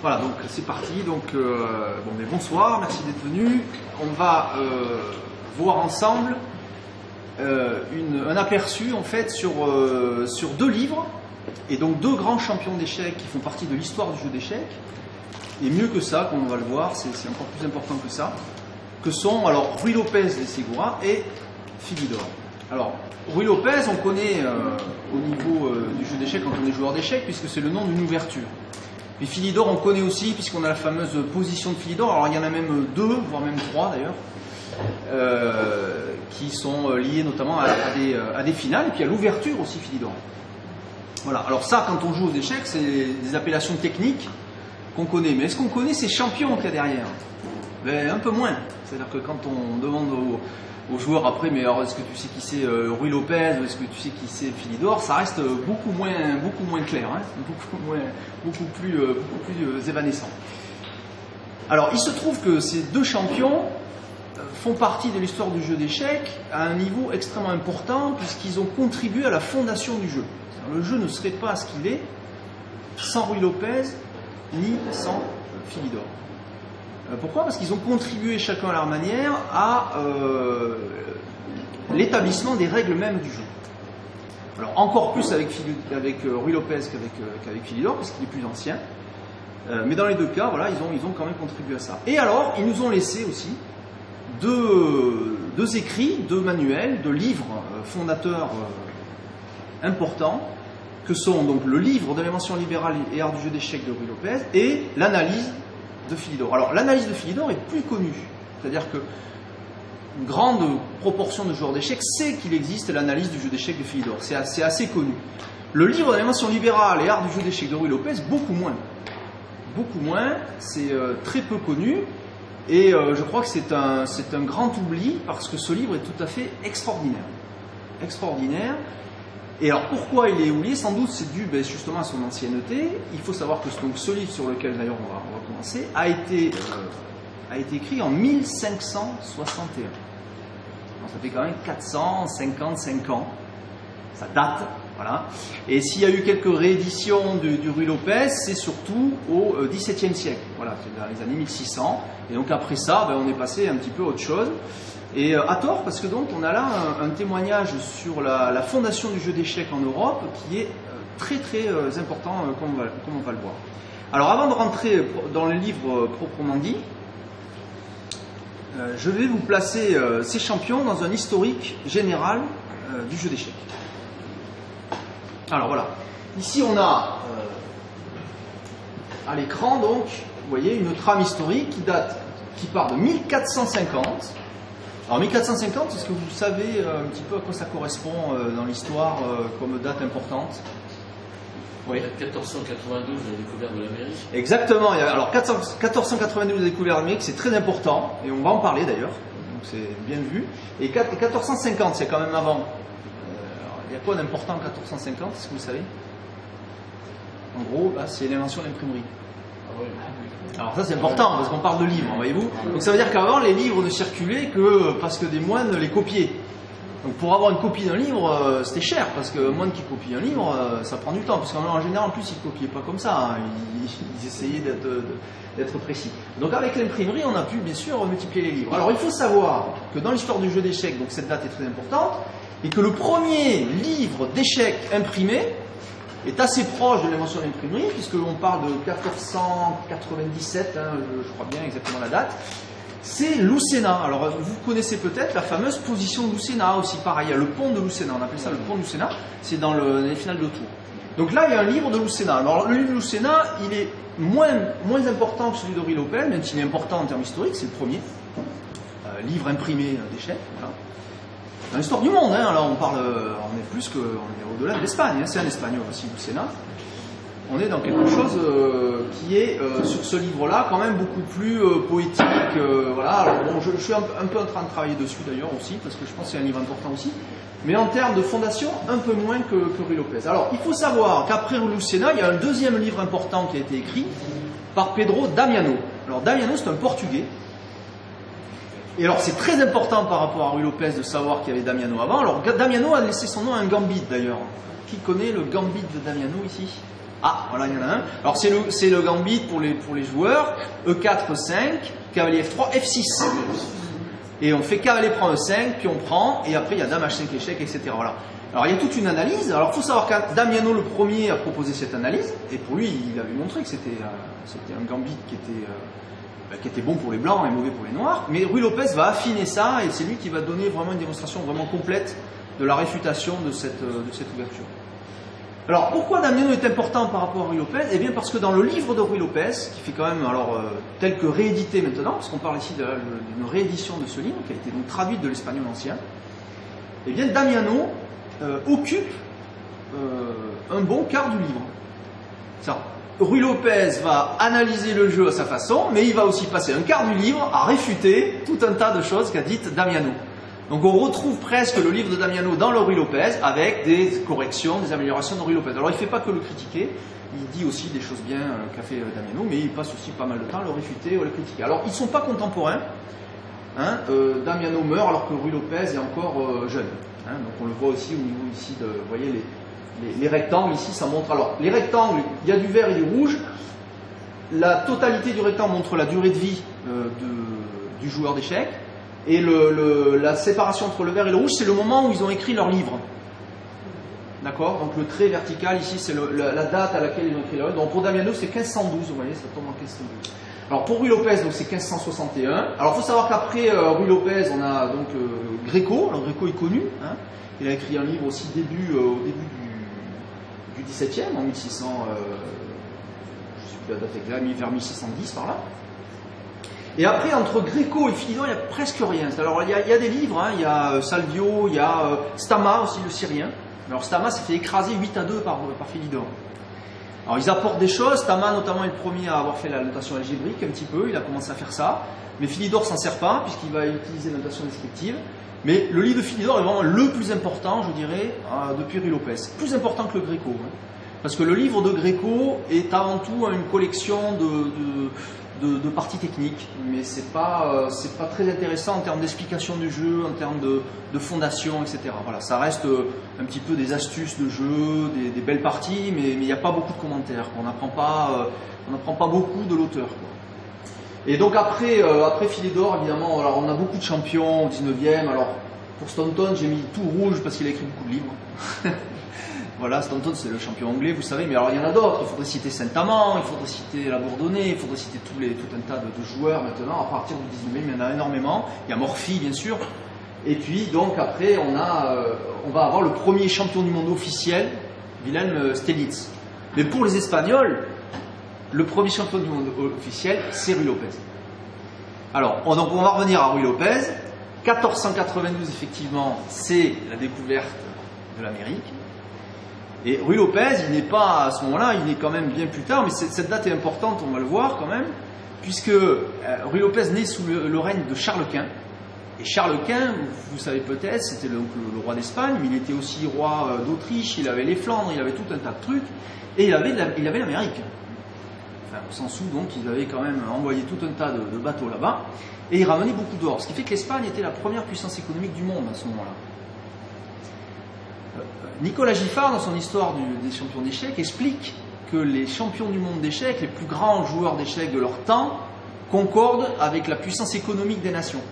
Voilà, donc c'est parti. Donc, bonsoir, merci d'être venu. On va voir ensemble un aperçu en fait sur deux livres et donc deux grands champions d'échecs qui font partie de l'histoire du jeu d'échecs. Et mieux que ça, comme on va le voir, c'est encore plus important que ça, que sont alors Ruy Lopez de Segura et Philidor. Alors, Ruy Lopez, on connaît au niveau du jeu d'échecs quand on est joueur d'échecs, puisque c'est le nom d'une ouverture. Et Philidor, on connaît aussi, puisqu'on a la fameuse position de Philidor. Alors, il y en a même deux, voire même trois d'ailleurs, qui sont liés notamment à des finales, et puis à l'ouverture aussi Philidor. Voilà, alors ça, quand on joue aux échecs, c'est des appellations techniques qu'on connaît. Mais est-ce qu'on connaît ces champions qu'il y a derrière? Ben, un peu moins. C'est-à-dire que quand on demande aux joueurs après, mais alors est-ce que tu sais qui c'est Ruy Lopez, ou est-ce que tu sais qui c'est Philidor, ça reste beaucoup moins clair, hein, beaucoup plus évanescent. Alors, il se trouve que ces deux champions font partie de l'histoire du jeu d'échecs à un niveau extrêmement important, puisqu'ils ont contribué à la fondation du jeu. Le jeu ne serait pas ce qu'il est sans Ruy Lopez ni sans Philidor. Pourquoi? Parce qu'ils ont contribué chacun à leur manière à l'établissement des règles mêmes du jeu. Alors encore plus avec Ruy Lopez qu'avec Philidor, parce qu'il est plus ancien. Mais dans les deux cas, voilà, ils ont quand même contribué à ça. Et alors, ils nous ont laissé aussi deux écrits, deux manuels, deux livres fondateurs importants, que sont donc le livre de l'invention libérale et art du jeu d'échecs de Ruy Lopez et l'analyse de Philidor. Alors l'analyse de Philidor est plus connue, c'est-à-dire que une grande proportion de joueurs d'échecs sait qu'il existe l'analyse du jeu d'échecs de Philidor, c'est assez connu. Le livre de l'invention libérale et art du jeu d'échecs de Ruy Lopez, beaucoup moins, c'est très peu connu, et je crois que c'est un grand oubli, parce que ce livre est tout à fait extraordinaire. Et alors pourquoi il est oublié? Sans doute c'est dû justement à son ancienneté. Il faut savoir que ce livre sur lequel d'ailleurs on va commencer a été écrit en 1561. Donc, ça fait quand même 455 ans. Ça date, voilà. Et s'il y a eu quelques rééditions du Ruy Lopez, c'est surtout au XVIIe siècle. Voilà, c'est dans les années 1600. Et donc après ça, on est passé un petit peu à autre chose. Et à tort, parce que donc on a là un témoignage sur la fondation du jeu d'échecs en Europe qui est très important, comme on va le voir. Alors avant de rentrer dans le livre proprement dit, je vais vous placer ces champions dans un historique général du jeu d'échecs. Alors voilà, ici on a à l'écran donc, vous voyez, une trame historique qui part de 1450. Alors 1450, est-ce que vous savez un petit peu à quoi ça correspond dans l'histoire comme date importante? Oui. 1492, la découverte de l'Amérique. Exactement. Alors 1492, la découverte de l'Amérique, c'est très important, et on va en parler d'ailleurs, donc c'est bien vu. Et 1450, c'est quand même avant. Il y a quoi d'important en 1450, est-ce que vous savez? En gros, là, c'est l'invention de l'imprimerie. Ah oui. Alors ça c'est important parce qu'on parle de livres, voyez-vous. Donc ça veut dire qu'avant les livres ne circulaient que parce que des moines les copiaient. Donc pour avoir une copie d'un livre, c'était cher parce que moine qui copie un livre, ça prend du temps. Parce qu'en général en plus ils ne copiaient pas comme ça, hein. Ils essayaient d'être précis. Donc avec l'imprimerie on a pu bien sûr multiplier les livres. Alors il faut savoir que dans l'histoire du jeu d'échecs, donc cette date est très importante, et que le premier livre d'échecs imprimé est assez proche de l'invention de l'imprimerie, puisqu'on parle de 1497, hein, je crois bien exactement la date, c'est Lucena. Alors vous connaissez peut-être la fameuse position de Lucena aussi, pareil, il y a le pont de Lucena, on appelle ça le pont de Lucena, c'est dans les finales de tour. Donc là il y a un livre de Lucena. Alors le livre de Lucena, il est moins important que celui de Ruy Lopez, même s'il est important en termes historiques, c'est le premier livre imprimé d'échecs, voilà. Dans l'histoire du monde, hein, là on est au-delà de l'Espagne, hein, c'est un espagnol aussi, Lucena. On est dans quelque chose qui est sur ce livre-là quand même beaucoup plus poétique. Voilà. Alors, bon, je suis un peu en train de travailler dessus d'ailleurs aussi, parce que je pense que c'est un livre important aussi. Mais en termes de fondation, un peu moins que Ruy Lopez. Alors il faut savoir qu'après Lucena, il y a un deuxième livre important qui a été écrit par Pedro Damiano. Alors Damiano, c'est un Portugais. Et alors c'est très important par rapport à Ruy Lopez de savoir qu'il y avait Damiano avant. Alors Damiano a laissé son nom à un gambit d'ailleurs. Qui connaît le gambit de Damiano ici? Ah, voilà, il y en a un. Alors c'est le gambit pour les joueurs. E4, E5, cavalier F3, F6. Et on fait cavalier prend E5, puis on prend, et après il y a dame H5 échec, etc. Voilà. Alors il y a toute une analyse. Alors il faut savoir que Damiano le premier a proposé cette analyse, et pour lui il avait montré que c'était un gambit qui était bon pour les blancs et mauvais pour les noirs. Mais Ruy Lopez va affiner ça, et c'est lui qui va donner vraiment une démonstration vraiment complète de la réfutation de cette ouverture. Alors, pourquoi Damiano est important par rapport à Ruy Lopez? Eh bien, parce que dans le livre de Ruy Lopez, qui fait quand même, tel que réédité maintenant, parce qu'on parle ici d'une réédition de ce livre, qui a été donc traduite de l'espagnol ancien, eh bien, Damiano occupe un bon quart du livre. Ça. Ruy Lopez va analyser le jeu à sa façon, mais il va aussi passer un quart du livre à réfuter tout un tas de choses qu'a dites Damiano. Donc on retrouve presque le livre de Damiano dans le Ruy Lopez avec des corrections, des améliorations de Ruy Lopez. Alors il ne fait pas que le critiquer, il dit aussi des choses bien qu'a fait Damiano, mais il passe aussi pas mal de temps à le réfuter ou à le critiquer. Alors ils ne sont pas contemporains, hein, Damiano meurt alors que Ruy Lopez est encore jeune. Hein, donc on le voit aussi au niveau ici de, vous voyez les rectangles ici, ça montre, alors les rectangles, il y a du vert et du rouge, la totalité du rectangle montre la durée de vie du joueur d'échecs. Et la séparation entre le vert et le rouge, c'est le moment où ils ont écrit leur livre. D'accord? Donc le trait vertical ici, c'est la date à laquelle ils ont écrit leur livre. Donc pour Damiano, c'est 1512, vous voyez, ça tombe en 1512. Alors pour Ruy Lopez, donc c'est 1561. Alors il faut savoir qu'après Ruy Lopez, on a donc Greco. Alors Greco est connu. Hein. Il a écrit un livre aussi au début du XVIIe, en 1600, je ne sais plus la date exacte, vers 1610 par là. Et après, entre Greco et Philidor, il n'y a presque rien. Alors, il y a des livres, hein, il y a Salvio, il y a Stama aussi, le Syrien. Alors, Stama s'est fait écraser 8-2 par Philidor. Alors, ils apportent des choses. Stama, notamment, est le premier à avoir fait la notation algébrique, un petit peu. Il a commencé à faire ça. Mais Philidor s'en sert pas, puisqu'il va utiliser la notation descriptive. Mais le livre de Philidor est vraiment le plus important, je dirais, depuis Ruy Lopez. Plus important que le Greco. Hein. Parce que le livre de Greco est avant tout une collection de parties techniques, mais c'est pas très intéressant en termes d'explication du jeu, en termes de fondation, etc. Voilà, ça reste un petit peu des astuces de jeu, des belles parties, mais il n'y a pas beaucoup de commentaires. On n'apprend pas beaucoup de l'auteur. Et donc après Philidor, évidemment, alors on a beaucoup de champions au 19e. Alors pour Staunton, j'ai mis tout rouge parce qu'il a écrit beaucoup de livres. Voilà, Staunton c'est le champion anglais, vous savez, mais alors il y en a d'autres. Il faudrait citer Saint-Amand, il faudrait citer La Bourdonnais, il faudrait citer tout un tas de joueurs maintenant. À partir du 19e, il y en a énormément. Il y a Morphy, bien sûr. Et puis, donc après, on va avoir le premier champion du monde officiel, Wilhelm Stelitz. Mais pour les Espagnols, le premier champion du monde officiel, c'est Ruy Lopez. Alors, donc on va revenir à Ruy Lopez. 1492, effectivement, c'est la découverte de l'Amérique. Et Ruy Lopez, il n'est pas à ce moment-là, il est quand même bien plus tard, mais cette date est importante, on va le voir quand même, puisque Ruy Lopez naît sous le règne de Charles Quint. Et Charles Quint, vous savez peut-être, c'était le roi d'Espagne, mais il était aussi roi d'Autriche, il avait les Flandres, il avait tout un tas de trucs, et il avait l'Amérique. Enfin, au sens où, donc, il avait quand même envoyé tout un tas de bateaux là-bas, et il ramenait beaucoup d'or, ce qui fait que l'Espagne était la première puissance économique du monde à ce moment-là. Nicolas Giffard, dans son histoire des champions d'échecs, explique que les champions du monde d'échecs, les plus grands joueurs d'échecs de leur temps, concordent avec la puissance économique des nations.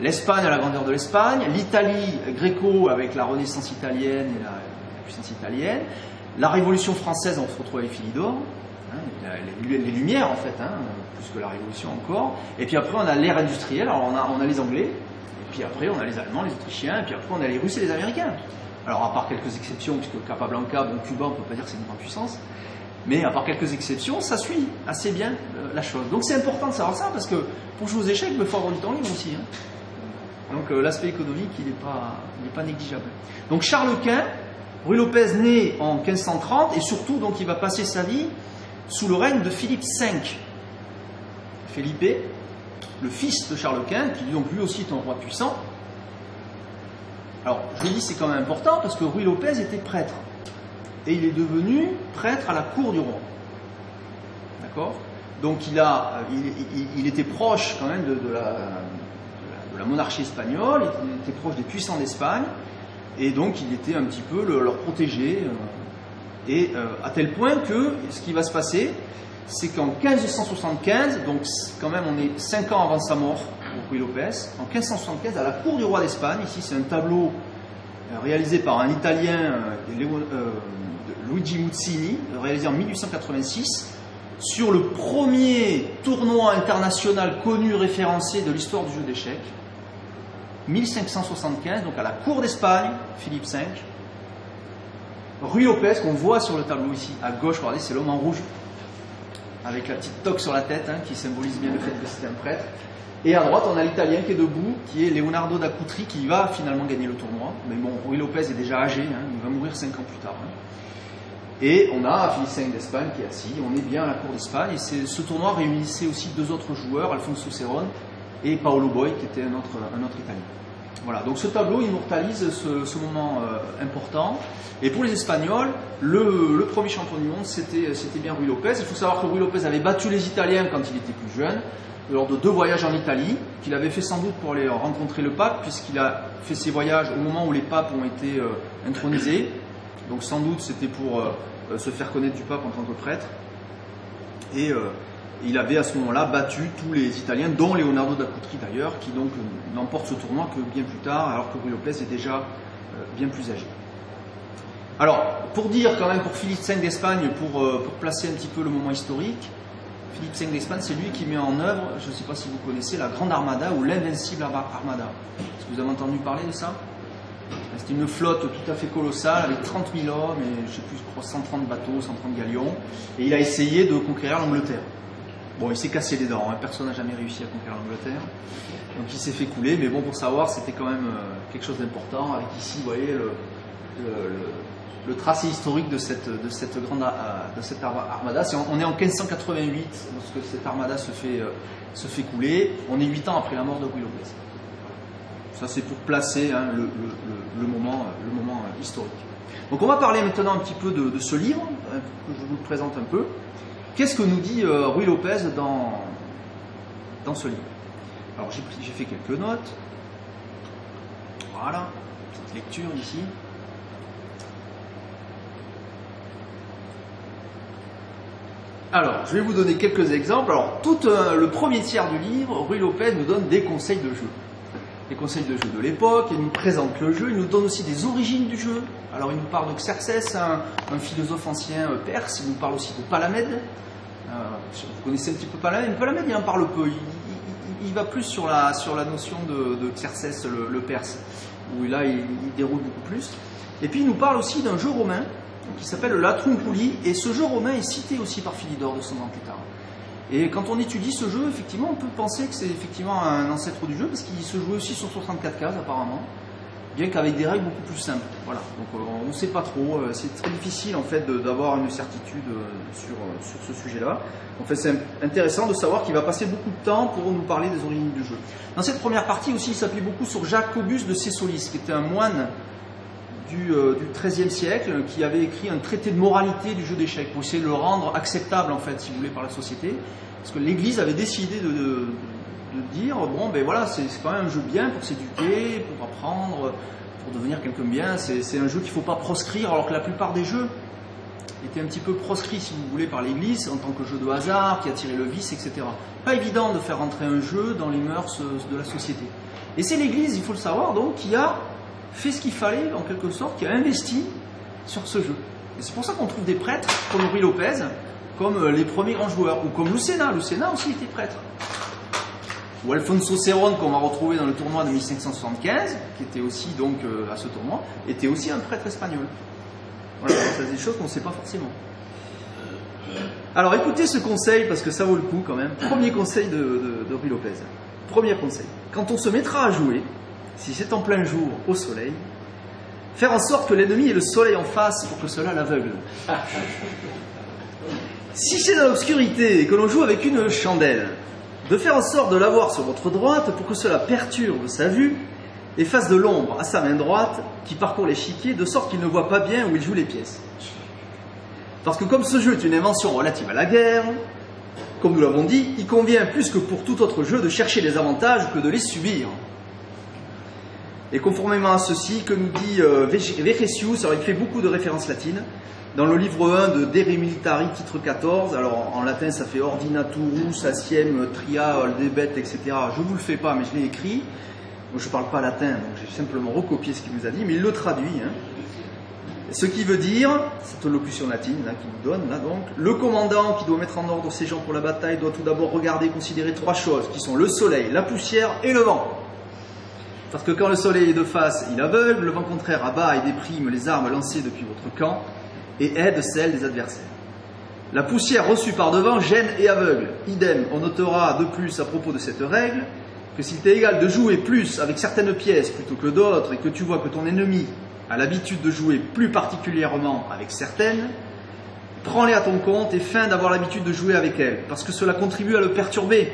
L'Espagne à la grandeur de l'Espagne, l'Italie Gréco avec la Renaissance italienne et la puissance italienne, la Révolution française, on se retrouve avec Philidor, hein, les Lumières en fait, hein, plus que la Révolution encore, et puis après on a l'ère industrielle, alors on a les Anglais, et puis après on a les Allemands, les Autrichiens, et puis après on a les Russes et les Américains. Alors à part quelques exceptions, puisque Capablanca, bon Cuba, on ne peut pas dire que c'est une grande puissance, mais à part quelques exceptions, ça suit assez bien la chose. Donc c'est important de savoir ça, parce que pour jouer aux échecs, il faut avoir du temps libre aussi. Hein. Donc l'aspect économique, il n'est pas négligeable. Donc Charles Quint, Ruy Lopez naît en 1530, et surtout, donc, il va passer sa vie sous le règne de Philippe V. Felipe, le fils de Charles Quint, qui donc lui aussi est un roi puissant. Alors, je dis c'est quand même important parce que Ruy Lopez était prêtre. Et il est devenu prêtre à la cour du roi. D'accord ? Donc il était proche quand même de la monarchie espagnole, il était proche des puissants d'Espagne, et donc il était un petit peu leur protégé. Et à tel point que ce qui va se passer, c'est qu'en 1575, donc quand même on est 5 ans avant sa mort pour Ruy Lopez, en 1575 à la cour du roi d'Espagne, ici c'est un tableau réalisé par un Italien, Luigi Muzzini, réalisé en 1886, sur le premier tournoi international connu référencé de l'histoire du jeu d'échecs, 1575, donc à la cour d'Espagne, Philippe V. Ruy Lopez, qu'on voit sur le tableau ici, à gauche, regardez, c'est l'homme en rouge, avec la petite toque sur la tête, qui symbolise bien le fait que c'était un prêtre. Et à droite, on a l'Italien qui est debout, qui est Leonardo da Cutri, qui va finalement gagner le tournoi. Mais bon, Ruy Lopez est déjà âgé, il va mourir 5 ans plus tard. Et on a Philippe V d'Espagne qui est assis, on est bien à la cour d'Espagne. Et ce tournoi réunissait aussi 2 autres joueurs, Alfonso Cerón et Paolo Boy, qui était un autre Italien. Voilà, donc ce tableau immortalise ce moment important. Et pour les Espagnols, le premier champion du monde, c'était bien Ruy Lopez. Il faut savoir que Ruy Lopez avait battu les Italiens quand il était plus jeune, lors de 2 voyages en Italie, qu'il avait fait sans doute pour aller rencontrer le pape, puisqu'il a fait ses voyages au moment où les papes ont été intronisés. Donc sans doute c'était pour se faire connaître du pape en tant que prêtre. Et il avait à ce moment-là battu tous les Italiens, dont Leonardo da Cutri d'ailleurs, qui donc n'emporte ce tournoi que bien plus tard, alors que Ruy Lopez est déjà bien plus âgé. Alors, pour dire quand même pour Philippe V d'Espagne, pour placer un petit peu le moment historique, Philippe V d'Espagne, c'est lui qui met en œuvre, je ne sais pas si vous connaissez, la Grande Armada ou l'Invincible Armada. Est-ce que vous avez entendu parler de ça? C'était une flotte tout à fait colossale avec 30 000 hommes et je crois 130 bateaux, 130 galions. Et il a essayé de conquérir l'Angleterre. Bon, il s'est cassé les dents, personne n'a jamais réussi à conquérir l'Angleterre. Donc il s'est fait couler, mais bon, pour savoir, c'était quand même quelque chose d'important. Avec ici, vous voyez, le tracé historique de cette armada. On est en 1588 lorsque cette armada se fait couler. On est 8 ans après la mort de Ruy Lopez. Ça, c'est pour placer le moment historique. Donc on va parler maintenant un petit peu de ce livre, que je vous présente un peu. Qu'est-ce que nous dit Ruy Lopez dans ce livre? Alors j'ai fait quelques notes. Voilà, petite lecture ici. Alors, je vais vous donner quelques exemples. Alors, tout le premier tiers du livre, Ruy Lopez nous donne des conseils de jeu. Les conseils de jeu de l'époque, il nous présente le jeu, il nous donne aussi des origines du jeu. Alors il nous parle de Xerxès, un philosophe ancien perse, il nous parle aussi de Palamède. Vous connaissez un petit peu Palamède? Palamède, il en parle peu, il va plus sur la notion de Xerxès, le perse, où là il déroule beaucoup plus. Et puis il nous parle aussi d'un jeu romain qui s'appelle la Trumpouli, et ce jeu romain est cité aussi par Philidor 200 ans plus tard. Et quand on étudie ce jeu, effectivement, on peut penser que c'est effectivement un ancêtre du jeu, parce qu'il se jouait aussi sur 64 cases apparemment, bien qu'avec des règles beaucoup plus simples. Voilà. Donc on ne sait pas trop, c'est très difficile en fait d'avoir une certitude sur ce sujet-là. En fait, c'est intéressant de savoir qu'il va passer beaucoup de temps pour nous parler des origines du jeu. Dans cette première partie aussi, il s'appuie beaucoup sur Jacobus de Sessolis, qui était un moine du XIIIe siècle, qui avait écrit un traité de moralité du jeu d'échecs pour essayer de le rendre acceptable en fait, si vous voulez, par la société, parce que l'Église avait décidé de dire bon ben voilà, c'est quand même un jeu bien pour s'éduquer, pour apprendre, pour devenir quelqu'un de bien. C'est un jeu qu'il ne faut pas proscrire, alors que la plupart des jeux étaient un petit peu proscrits, si vous voulez, par l'Église en tant que jeu de hasard qui attirait le vice, etc. Pas évident de faire rentrer un jeu dans les mœurs de la société. Et c'est l'Église, il faut le savoir, donc, qui a fait ce qu'il fallait, en quelque sorte, qui a investi sur ce jeu. Et c'est pour ça qu'on trouve des prêtres comme Ruy Lopez, comme les premiers grands joueurs, ou comme Lucena. Lucena aussi était prêtre. Ou Alfonso Cerón, qu'on va retrouver dans le tournoi de 1575, qui était aussi donc à ce tournoi, était aussi un prêtre espagnol. Voilà, c'est des choses qu'on ne sait pas forcément. Alors écoutez ce conseil, parce que ça vaut le coup quand même. Premier conseil de Ruy Lopez. Premier conseil. Quand on se mettra à jouer, si c'est en plein jour, au soleil, faire en sorte que l'ennemi ait le soleil en face pour que cela l'aveugle. Si c'est dans l'obscurité et que l'on joue avec une chandelle, de faire en sorte de l'avoir sur votre droite pour que cela perturbe sa vue et fasse de l'ombre à sa main droite qui parcourt l'échiquier de sorte qu'il ne voit pas bien où il joue les pièces. Parce que comme ce jeu est une invention relative à la guerre, comme nous l'avons dit, il convient plus que pour tout autre jeu de chercher les avantages que de les subir. Et conformément à ceci, que nous dit Vecessius, alors il fait beaucoup de références latines, dans le livre 1 de De Re Militari, titre 14, alors en latin ça fait Ordinaturus, Aciem, Tria, Oldebet, etc. Je ne vous le fais pas, mais je l'ai écrit. Moi, je ne parle pas latin, donc j'ai simplement recopié ce qu'il nous a dit, mais il le traduit. Hein. Ce qui veut dire, cette locution latine là, qu'il nous donne, là donc, le commandant qui doit mettre en ordre ses gens pour la bataille doit tout d'abord regarder et considérer 3 choses, qui sont le soleil, la poussière et le vent. Parce que quand le soleil est de face, il aveugle, le vent contraire abat et déprime les armes lancées depuis votre camp et aide celles des adversaires. La poussière reçue par devant gêne et aveugle. Idem, on notera de plus à propos de cette règle que s'il t'est égal de jouer plus avec certaines pièces plutôt que d'autres et que tu vois que ton ennemi a l'habitude de jouer plus particulièrement avec certaines, prends-les à ton compte et feins d'avoir l'habitude de jouer avec elles, parce que cela contribue à le perturber.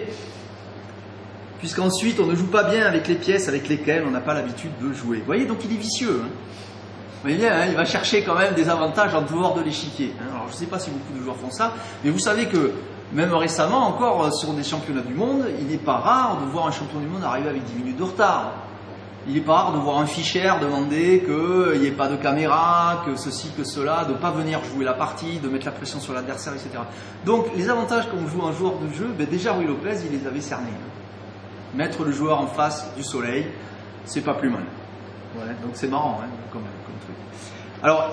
Puisqu'ensuite on ne joue pas bien avec les pièces avec lesquelles on n'a pas l'habitude de jouer. Vous voyez, donc il est vicieux. Hein. Vous voyez bien, hein, il va chercher quand même des avantages en dehors de l'échiquier. Hein. Alors je ne sais pas si beaucoup de joueurs font ça, mais vous savez que même récemment encore sur des championnats du monde, il n'est pas rare de voir un champion du monde arriver avec 10 minutes de retard. Il n'est pas rare de voir un Fischer demander qu'il n'y ait pas de caméra, que ceci, que cela, de ne pas venir jouer la partie, de mettre la pression sur l'adversaire, etc. Donc les avantages quand on joue un joueur de jeu, ben, déjà Ruy Lopez il les avait cernés. Mettre le joueur en face du soleil, c'est pas plus mal. Voilà, donc c'est marrant hein, comme truc. Alors,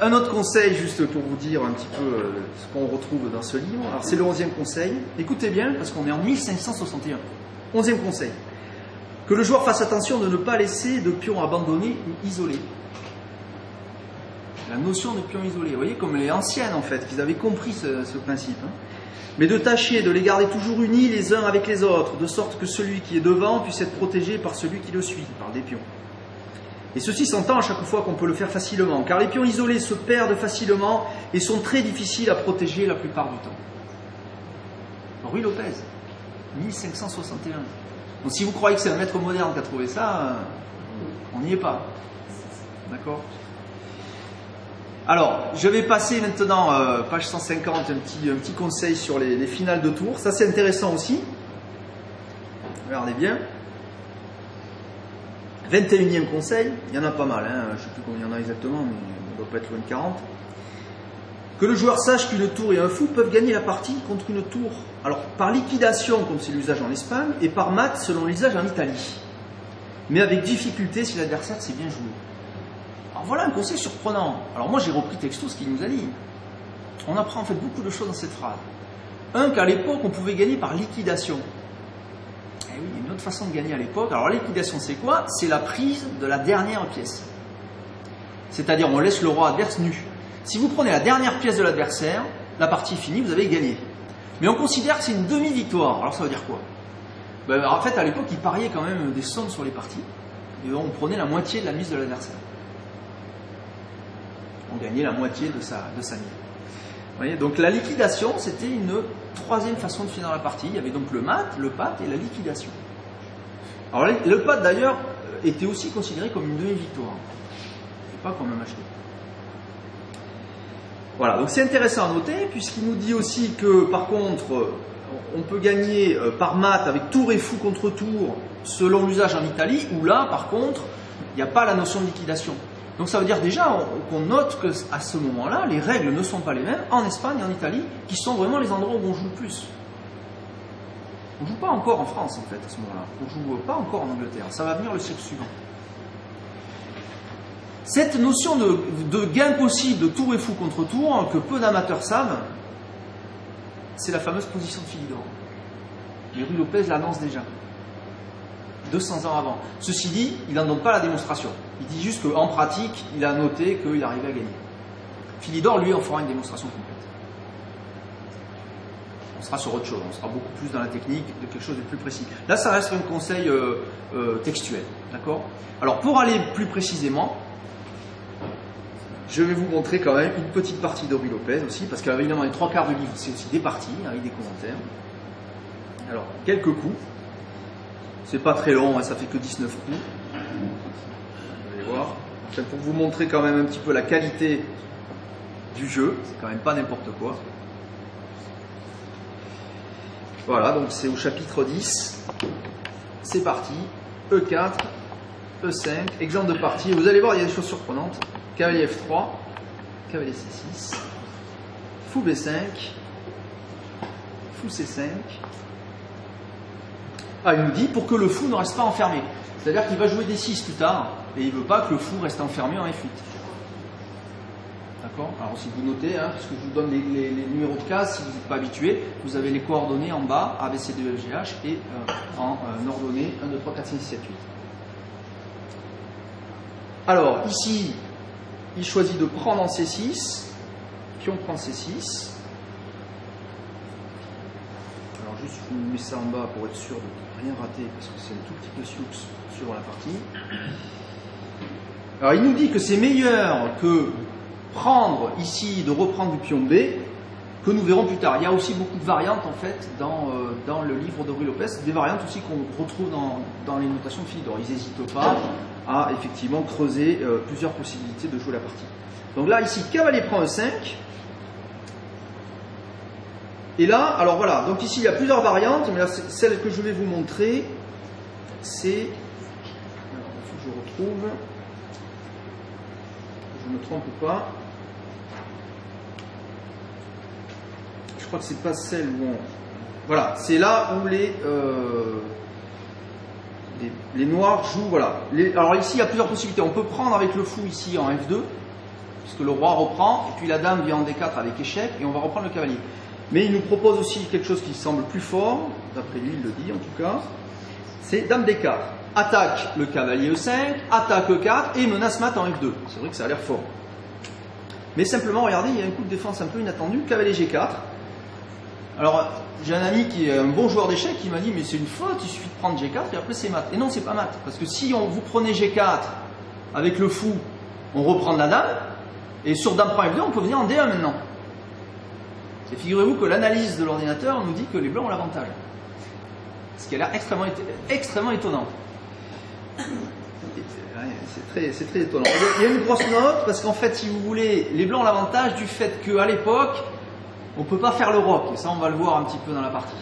un autre conseil, juste pour vous dire un petit peu ce qu'on retrouve dans ce livre, alors c'est le 11e conseil. Écoutez bien, parce qu'on est en 1561. 11e conseil. Que le joueur fasse attention de ne pas laisser de pions abandonnés ou isolés. La notion de pions isolés, vous voyez, comme les anciennes en fait, qu'ils avaient compris ce principe. Hein. Mais de tâcher de les garder toujours unis les uns avec les autres, de sorte que celui qui est devant puisse être protégé par celui qui le suit, par des pions. Et ceci s'entend à chaque fois qu'on peut le faire facilement, car les pions isolés se perdent facilement et sont très difficiles à protéger la plupart du temps. Ruy Lopez, 1561. Donc si vous croyez que c'est un maître moderne qui a trouvé ça, on n'y est pas. D'accord ? Alors, je vais passer maintenant, page 150, un petit conseil sur les finales de tour. Ça c'est intéressant aussi. Regardez bien. 21e conseil, il y en a pas mal, hein. Je ne sais plus combien il y en a exactement, mais il ne doit pas être loin de 40. Que le joueur sache qu'une tour et un fou peuvent gagner la partie contre une tour. Alors, par liquidation, comme c'est l'usage en Espagne, et par mat, selon l'usage en Italie. Mais avec difficulté si l'adversaire s'est bien joué. Alors voilà un conseil surprenant. Alors moi j'ai repris texto ce qu'il nous a dit. On apprend en fait beaucoup de choses dans cette phrase. Un, qu'à l'époque on pouvait gagner par liquidation. Eh oui, il y a une autre façon de gagner à l'époque. Alors la liquidation c'est quoi? C'est la prise de la dernière pièce. C'est-à-dire on laisse le roi adverse nu. Si vous prenez la dernière pièce de l'adversaire, la partie est finie, vous avez gagné. Mais on considère que c'est une demi-victoire. Alors ça veut dire quoi? Ben, en fait à l'époque ils pariaient quand même des sommes sur les parties. Et on prenait la moitié de la mise de l'adversaire. On gagnait la moitié de sa mise. Vous voyez, donc la liquidation, c'était une troisième façon de finir la partie. Il y avait donc le mat, le pat et la liquidation. Alors le pat d'ailleurs était aussi considéré comme une demi-victoire, et pas comme un match nul. Voilà, donc c'est intéressant à noter, puisqu'il nous dit aussi que par contre, on peut gagner par mat avec tour et fou contre tour, selon l'usage en Italie, où là, par contre, il n'y a pas la notion de liquidation. Donc ça veut dire déjà qu'on note qu'à ce moment-là, les règles ne sont pas les mêmes en Espagne et en Italie, qui sont vraiment les endroits où on joue le plus. On ne joue pas encore en France, en fait, à ce moment-là. On ne joue pas encore en Angleterre. Ça va venir le siècle suivant. Cette notion de gain possible de tour et fou contre tour, que peu d'amateurs savent, c'est la fameuse position de Philidor. Et Ruy Lopez l'annonce déjà. 200 ans avant. Ceci dit, il n'en donne pas la démonstration. Il dit juste qu'en pratique, il a noté qu'il arrivait à gagner. Philidor, lui, en fera une démonstration complète. On sera sur autre chose, on sera beaucoup plus dans la technique, de quelque chose de plus précis. Là, ça reste un conseil textuel. D'accord ? Alors, pour aller plus précisément, je vais vous montrer quand même une petite partie de Ruy Lopez aussi, parce qu'évidemment, les 3/4 du livre, c'est aussi des parties, avec des commentaires. Alors, quelques coups. C'est pas très long, hein, ça fait que 19 coups. Vous allez voir. Enfin, pour vous montrer quand même un petit peu la qualité du jeu, c'est quand même pas n'importe quoi. Voilà, donc c'est au chapitre 10. C'est parti. E4, E5, exemple de partie. Vous allez voir, il y a des choses surprenantes. Cavalier F3, cavalier C6, fou B5, fou C5. Ah, il nous dit pour que le fou ne reste pas enfermé. C'est-à-dire qu'il va jouer D6 plus tard, et il ne veut pas que le fou reste enfermé en F8. D'accord? Alors si vous notez, hein, parce que je vous donne les numéros de cases, si vous n'êtes pas habitué, vous avez les coordonnées en bas, A, B, C, D, E, F, G, H, et en ordonnée 1, 2, 3, 4, 5, 6, 7, 8. Alors, ici, il choisit de prendre en C6, pion prend C6. Alors juste, je vous mets ça en bas pour être sûr de ne rien rater, parce que c'est un tout petit peu sioux sur la partie. Alors, il nous dit que c'est meilleur que prendre ici, de reprendre du pion B, que nous verrons plus tard. Il y a aussi beaucoup de variantes, en fait, dans le livre de Ruy Lopez, des variantes aussi qu'on retrouve dans les notations de Philidor. Ils n'hésitent pas à, effectivement, creuser plusieurs possibilités de jouer la partie. Donc là, ici, cavalier prend E5. Et là, alors voilà, donc ici, il y a plusieurs variantes, mais là, celle que je vais vous montrer, c'est... Alors, il faut que je retrouve... Je ne me trompe pas. Je crois que c'est pas celle où on... Voilà, c'est là où les noirs jouent, voilà. Alors ici, il y a plusieurs possibilités. On peut prendre avec le fou ici en F2, puisque le roi reprend, et puis la dame vient en D4 avec échec, et on va reprendre le cavalier. Mais il nous propose aussi quelque chose qui semble plus fort, d'après lui, il le dit en tout cas, c'est dame D4. Attaque le cavalier E5, attaque E4, et menace mat en F2. C'est vrai que ça a l'air fort. Mais simplement, regardez, il y a un coup de défense un peu inattendu, cavalier G4. Alors, j'ai un ami qui est un bon joueur d'échecs qui m'a dit, mais c'est une faute, il suffit de prendre G4 et après c'est mat. Et non, c'est pas mat. Parce que si vous prenez G4 avec le fou, on reprend de la dame, et sur dame prend F2, on peut venir en D1 maintenant. Et figurez-vous que l'analyse de l'ordinateur nous dit que les blancs ont l'avantage. Ce qui a l'air extrêmement étonnant. C'est très étonnant. Il y a une grosse note, parce qu'en fait, si vous voulez, les blancs ont l'avantage du fait qu'à l'époque, on ne peut pas faire le roc, et ça on va le voir un petit peu dans la partie.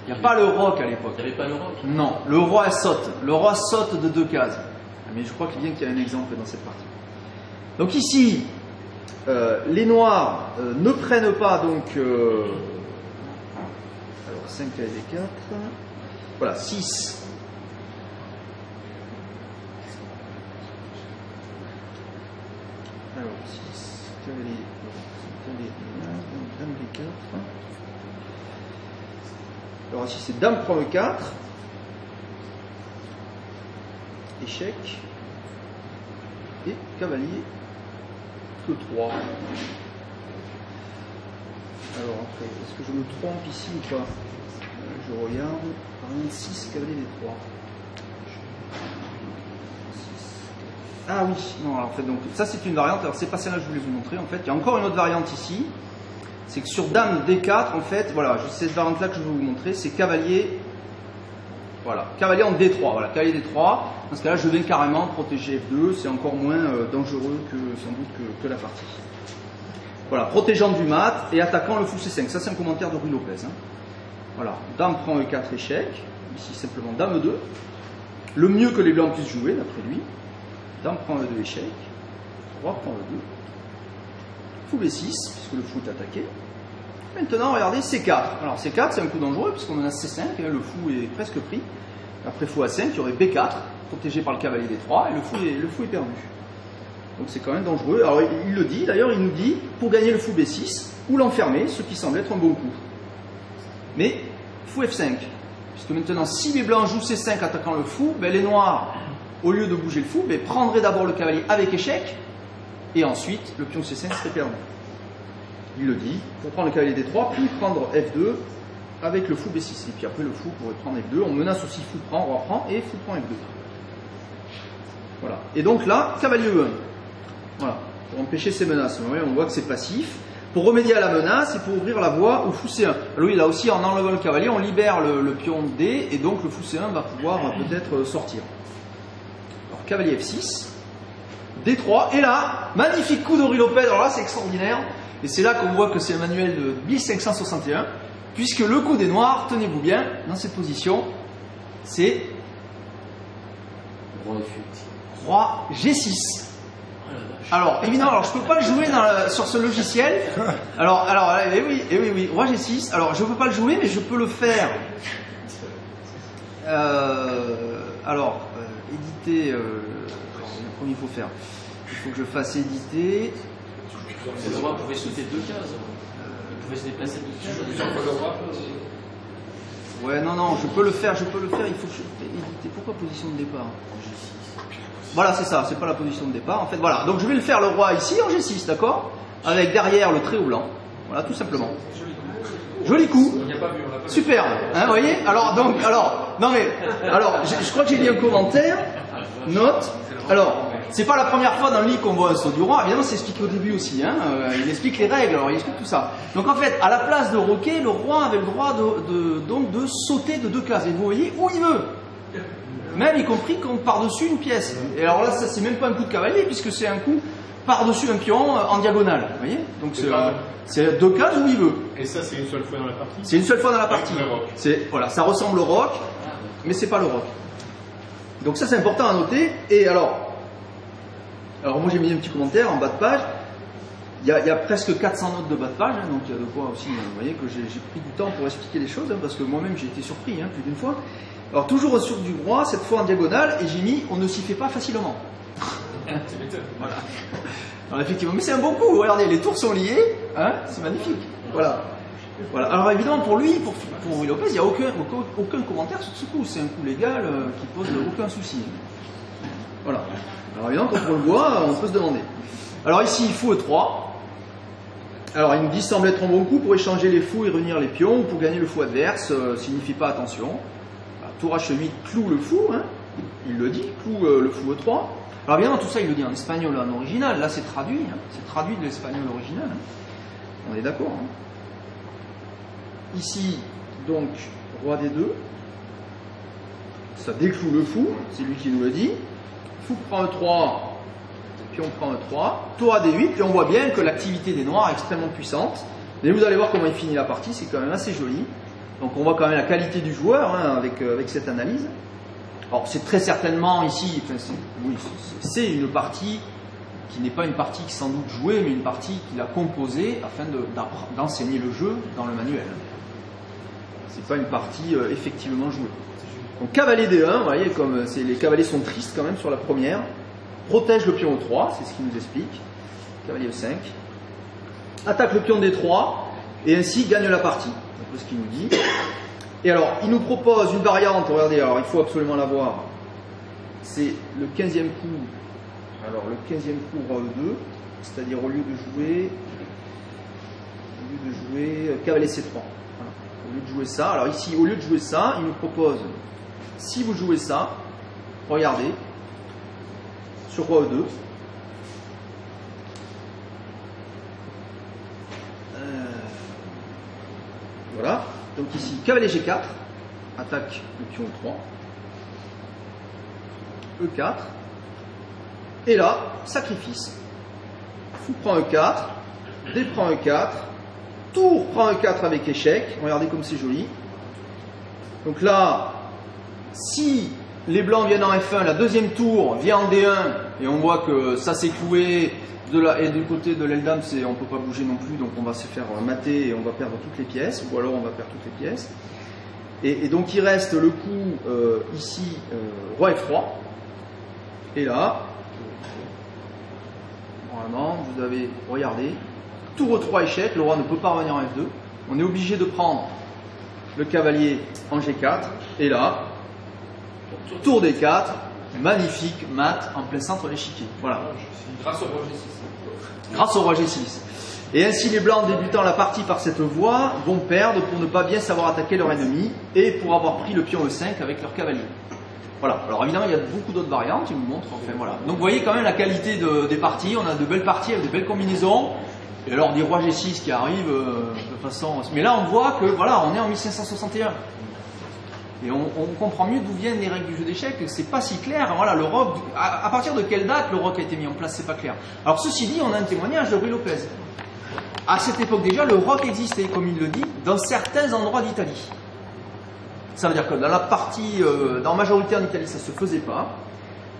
Il n'y a pas le roc à l'époque. Il n'y avait pas le roc? Non, le roi saute. Le roi saute de 2 cases. Mais je crois qu'il y a un exemple dans cette partie. Donc ici, les noirs ne prennent pas donc... alors 5 cavalier 4. Voilà, 6. Alors 6, cavalier... Dame D4. Alors ici c'est dame prend le 4. Échec. Et cavalier E3. Alors après, est-ce que je me trompe ici ou pas? Je regarde. 6 cavalier D3. Ah oui, non, alors en fait, donc ça c'est une variante, alors c'est pas celle-là que je voulais vous montrer en fait, il y a encore une autre variante ici, c'est que sur dame D4, en fait, voilà, c'est cette variante-là que je vais vous montrer, c'est cavalier, voilà, cavalier en D3, voilà, cavalier D3, dans ce cas-là je viens carrément protéger F2, c'est encore moins dangereux que, sans doute, que la partie. Voilà, protégeant du mat et attaquant le fou C5, ça c'est un commentaire de Ruy Lopez, hein. Voilà, dame prend E4 échec, ici simplement dame E2, le mieux que les blancs puissent jouer d'après lui. Dame prend E2 échec, roi prend E2, fou B6, puisque le fou est attaqué. Maintenant, regardez C4. Alors C4, c'est un coup dangereux, puisqu'on menace C5, et le fou est presque pris. Après fou A5, il y aurait B4, protégé par le cavalier D3, et le fou est perdu. Donc c'est quand même dangereux. Alors il le dit, d'ailleurs, il nous dit, pour gagner le fou B6, ou l'enfermer, ce qui semble être un bon coup. Mais, fou F5, puisque maintenant, si les blancs jouent C5 attaquant le fou, ben, les noirs... au lieu de bouger le fou, mais prendrait d'abord le cavalier avec échec, et ensuite le pion C5 serait perdu. Il le dit, pour prendre le cavalier D3, puis prendre F2 avec le fou B6. Et puis après le fou pourrait prendre F2, on menace aussi fou prend, roi prend, et fou prend F2. Voilà. Et donc là, cavalier E1. Voilà, pour empêcher ces menaces. On voit que c'est passif. Pour remédier à la menace et pour ouvrir la voie au fou C1. Alors oui, là aussi, en enlevant le cavalier, on libère le pion D, et donc le fou C1 va pouvoir peut-être sortir. Alors, cavalier F6, D3, et là, magnifique coup de Ruy Lopez, alors là c'est extraordinaire, et c'est là qu'on voit que c'est un manuel de 1561, puisque le coup des noirs, tenez-vous bien, dans cette position, c'est Roi F8. roi G6. Alors, évidemment, alors je peux pas le jouer sur ce logiciel. Alors, oui, roi G6. Alors, je peux pas le jouer, mais je peux le faire. Éditer. Comment il faut faire? Il faut que je fasse éditer. Le roi pouvait sauter 2 cases. Il pouvait se déplacer 2 cases. Ouais, non, je peux le faire. Il faut que je éditer. Pourquoi position de départ? Voilà, c'est ça, c'est pas la position de départ. En fait, voilà. Donc je vais le faire le roi ici en G6, d'accord? Avec derrière le trait au blanc. Voilà, tout simplement. Joli coup. Super. Hein, vous voyez? Je crois que j'ai dit un commentaire. Note. Alors, c'est pas la première fois dans le livre qu'on voit un saut du roi. Évidemment, c'est expliqué au début aussi. Hein. Il explique les règles, alors il explique tout ça. Donc en fait, à la place de roquet, le roi avait le droit de sauter de 2 cases. Et vous voyez où il veut. Même y compris par-dessus une pièce. Et alors là, ça c'est même pas un coup de cavalier, puisque c'est un coup par-dessus un pion en diagonale. Vous voyez? Donc c'est 2 cases où il veut. Et ça, c'est une seule fois dans la partie? C'est une seule fois dans la partie. Voilà, ça ressemble au roc, mais c'est pas le roc. Donc ça c'est important à noter. Et alors moi j'ai mis un petit commentaire en bas de page. Il y a presque 400 notes de bas de page, hein, donc il y a de quoi aussi, vous voyez que j'ai pris du temps pour expliquer les choses, hein, parce que moi-même j'ai été surpris plus d'une fois. Alors toujours au sur du roi, cette fois en diagonale, et j'ai mis on ne s'y fait pas facilement. Voilà. Alors effectivement, mais c'est un bon coup, regardez, les tours sont liées, hein, c'est magnifique. Voilà. Alors évidemment pour lui, pour Ruy Lopez, il n'y a aucun commentaire sur ce coup, c'est un coup légal qui pose aucun souci. Voilà. Alors évidemment quand on le voit, on peut se demander. Alors ici il faut E3. Alors il nous dit semble être un bon coup pour échanger les fous et réunir les pions, ou pour gagner le fou adverse, signifie pas attention. Alors, tour H8 cloue le fou, hein, il le dit, cloue le fou E3. Alors évidemment tout ça il le dit en espagnol en original, là c'est traduit, hein, c'est traduit de l'espagnol original. Hein. On est d'accord. Hein. Ici donc roi D2, ça décloue le fou, c'est lui qui nous le dit. Fou prend E3. Puis on prend un 3, tour à D8, et on voit bien que l'activité des noirs est extrêmement puissante. Et vous allez voir comment il finit la partie, c'est quand même assez joli. Donc on voit quand même la qualité du joueur avec cette analyse. Alors c'est très certainement ici, c'est une partie qui n'est pas une partie qui sans doute jouée, mais une partie qu'il a composée afin d'enseigner le jeu dans le manuel. C'est pas une partie effectivement jouée. Donc cavalier D1, vous voyez comme les cavaliers sont tristes quand même sur la première. Protège le pion E3, c'est ce qu'il nous explique. Cavalier E5. Attaque le pion D3 et ainsi gagne la partie. C'est un peu ce qu'il nous dit. Et alors, il nous propose une variante, regardez, alors il faut absolument la voir. C'est le 15e coup. Alors, le 15e coup roi E2, c'est-à-dire au lieu de jouer cavalier C3. Voilà. Au lieu de jouer ça, alors ici, au lieu de jouer ça, il nous propose, si vous jouez ça, regardez, sur roi E2. Voilà. Donc ici, cavalier G4, attaque le pion E3. E4. Et là, sacrifice. Fou prend E4, D prend E4, tour prend E4 avec échec. Regardez comme c'est joli. Donc là, si les blancs viennent en F1, la deuxième tour vient en D1, et on voit que ça s'est cloué, et du côté de l'Eldam, on ne peut pas bouger non plus, donc on va se faire mater et on va perdre toutes les pièces, ou alors on va perdre toutes les pièces. Et donc il reste le coup ici, roi F3, et là, normalement, vous avez, regardé, tour E3 échec, le roi ne peut pas revenir en F2, on est obligé de prendre le cavalier en G4, et là, tour D4, magnifique, mat, en plein centre de l'échiquier. Voilà. Grâce au roi G6. Grâce au roi G6. Et ainsi, les blancs débutant la partie par cette voie vont perdre pour ne pas bien savoir attaquer leur ennemi et pour avoir pris le pion E5 avec leur cavalier. Voilà. Alors évidemment, il y a beaucoup d'autres variantes, il nous montre. Enfin voilà. Donc vous voyez quand même la qualité des parties. On a de belles parties avec de belles combinaisons. Et alors des rois G6 qui arrivent de façon. Mais là, on voit que voilà, on est en 1561. Et on comprend mieux d'où viennent les règles du jeu d'échecs, c'est pas si clair. Voilà, le roc, à partir de quelle date le roc a été mis en place, c'est pas clair. Alors ceci dit, on a un témoignage de Ruy Lopez. À cette époque déjà, le roc existait, comme il le dit, dans certains endroits d'Italie. Ça veut dire que dans la majorité en Italie, ça se faisait pas.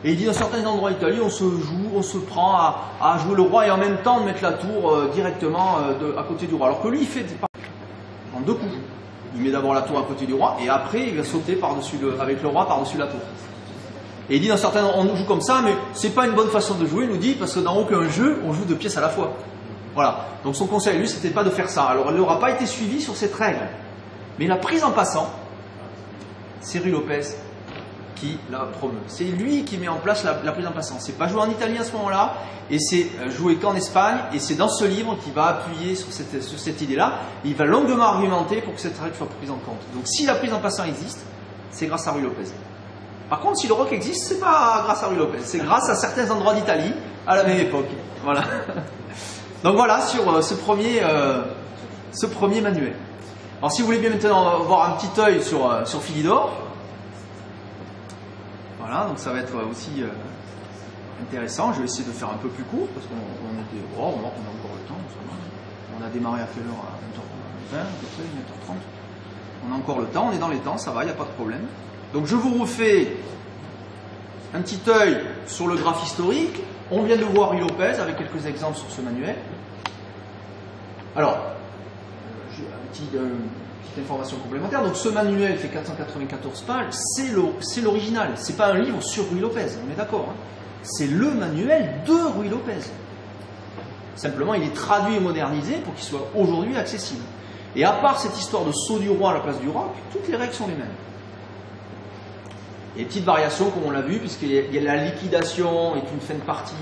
Et il dit dans certains endroits d'Italie, on se prend à jouer le roi et en même temps de mettre la tour directement à côté du roi. Alors que lui, il fait en 2 coups. Il met d'abord la tour à côté du roi et après il va sauter avec le roi par-dessus la tour. Et il dit dans certains endroits, on joue comme ça, mais c'est pas une bonne façon de jouer, il nous dit, parce que dans aucun jeu, on joue 2 pièces à la fois. Voilà. Donc son conseil, lui, c'était pas de faire ça. Alors elle n'aura pas été suivie sur cette règle. Mais la prise en passant, c'est Ruy Lopez qui la promeut. C'est lui qui met en place la prise en passant. C'est pas joué en Italie à ce moment-là, et c'est joué qu'en Espagne, et c'est dans ce livre qu'il va appuyer sur cette idée-là. Il va longuement argumenter pour que cette règle soit prise en compte. Donc si la prise en passant existe, c'est grâce à Ruy Lopez. Par contre, si le rock existe, c'est pas grâce à Ruy Lopez, c'est grâce à certains endroits d'Italie à la même époque. Voilà. Donc voilà sur ce premier manuel. Alors si vous voulez bien maintenant voir un petit œil sur Philidor. Voilà, donc ça va être aussi intéressant. Je vais essayer de faire un peu plus court parce qu'on était. Oh, on a encore le temps. On a démarré à quelle heure? À 20h20, à peu près, 20h30. On a encore le temps, on est dans les temps, ça va, il n'y a pas de problème. Donc je vous refais un petit œil sur le graphe historique. On vient de voir Ruy Lopez avec quelques exemples sur ce manuel. Alors, j'ai une petite information complémentaire. Donc ce manuel fait 494 pages, c'est l'original. C'est pas un livre sur Ruy Lopez, on est d'accord. Hein. C'est le manuel de Ruy Lopez. Simplement, il est traduit et modernisé pour qu'il soit aujourd'hui accessible. Et à part cette histoire de saut du roi à la place du roc, toutes les règles sont les mêmes. Il y a des petites variations, comme on l'a vu, puisqu'il y a la liquidation est une fin de partie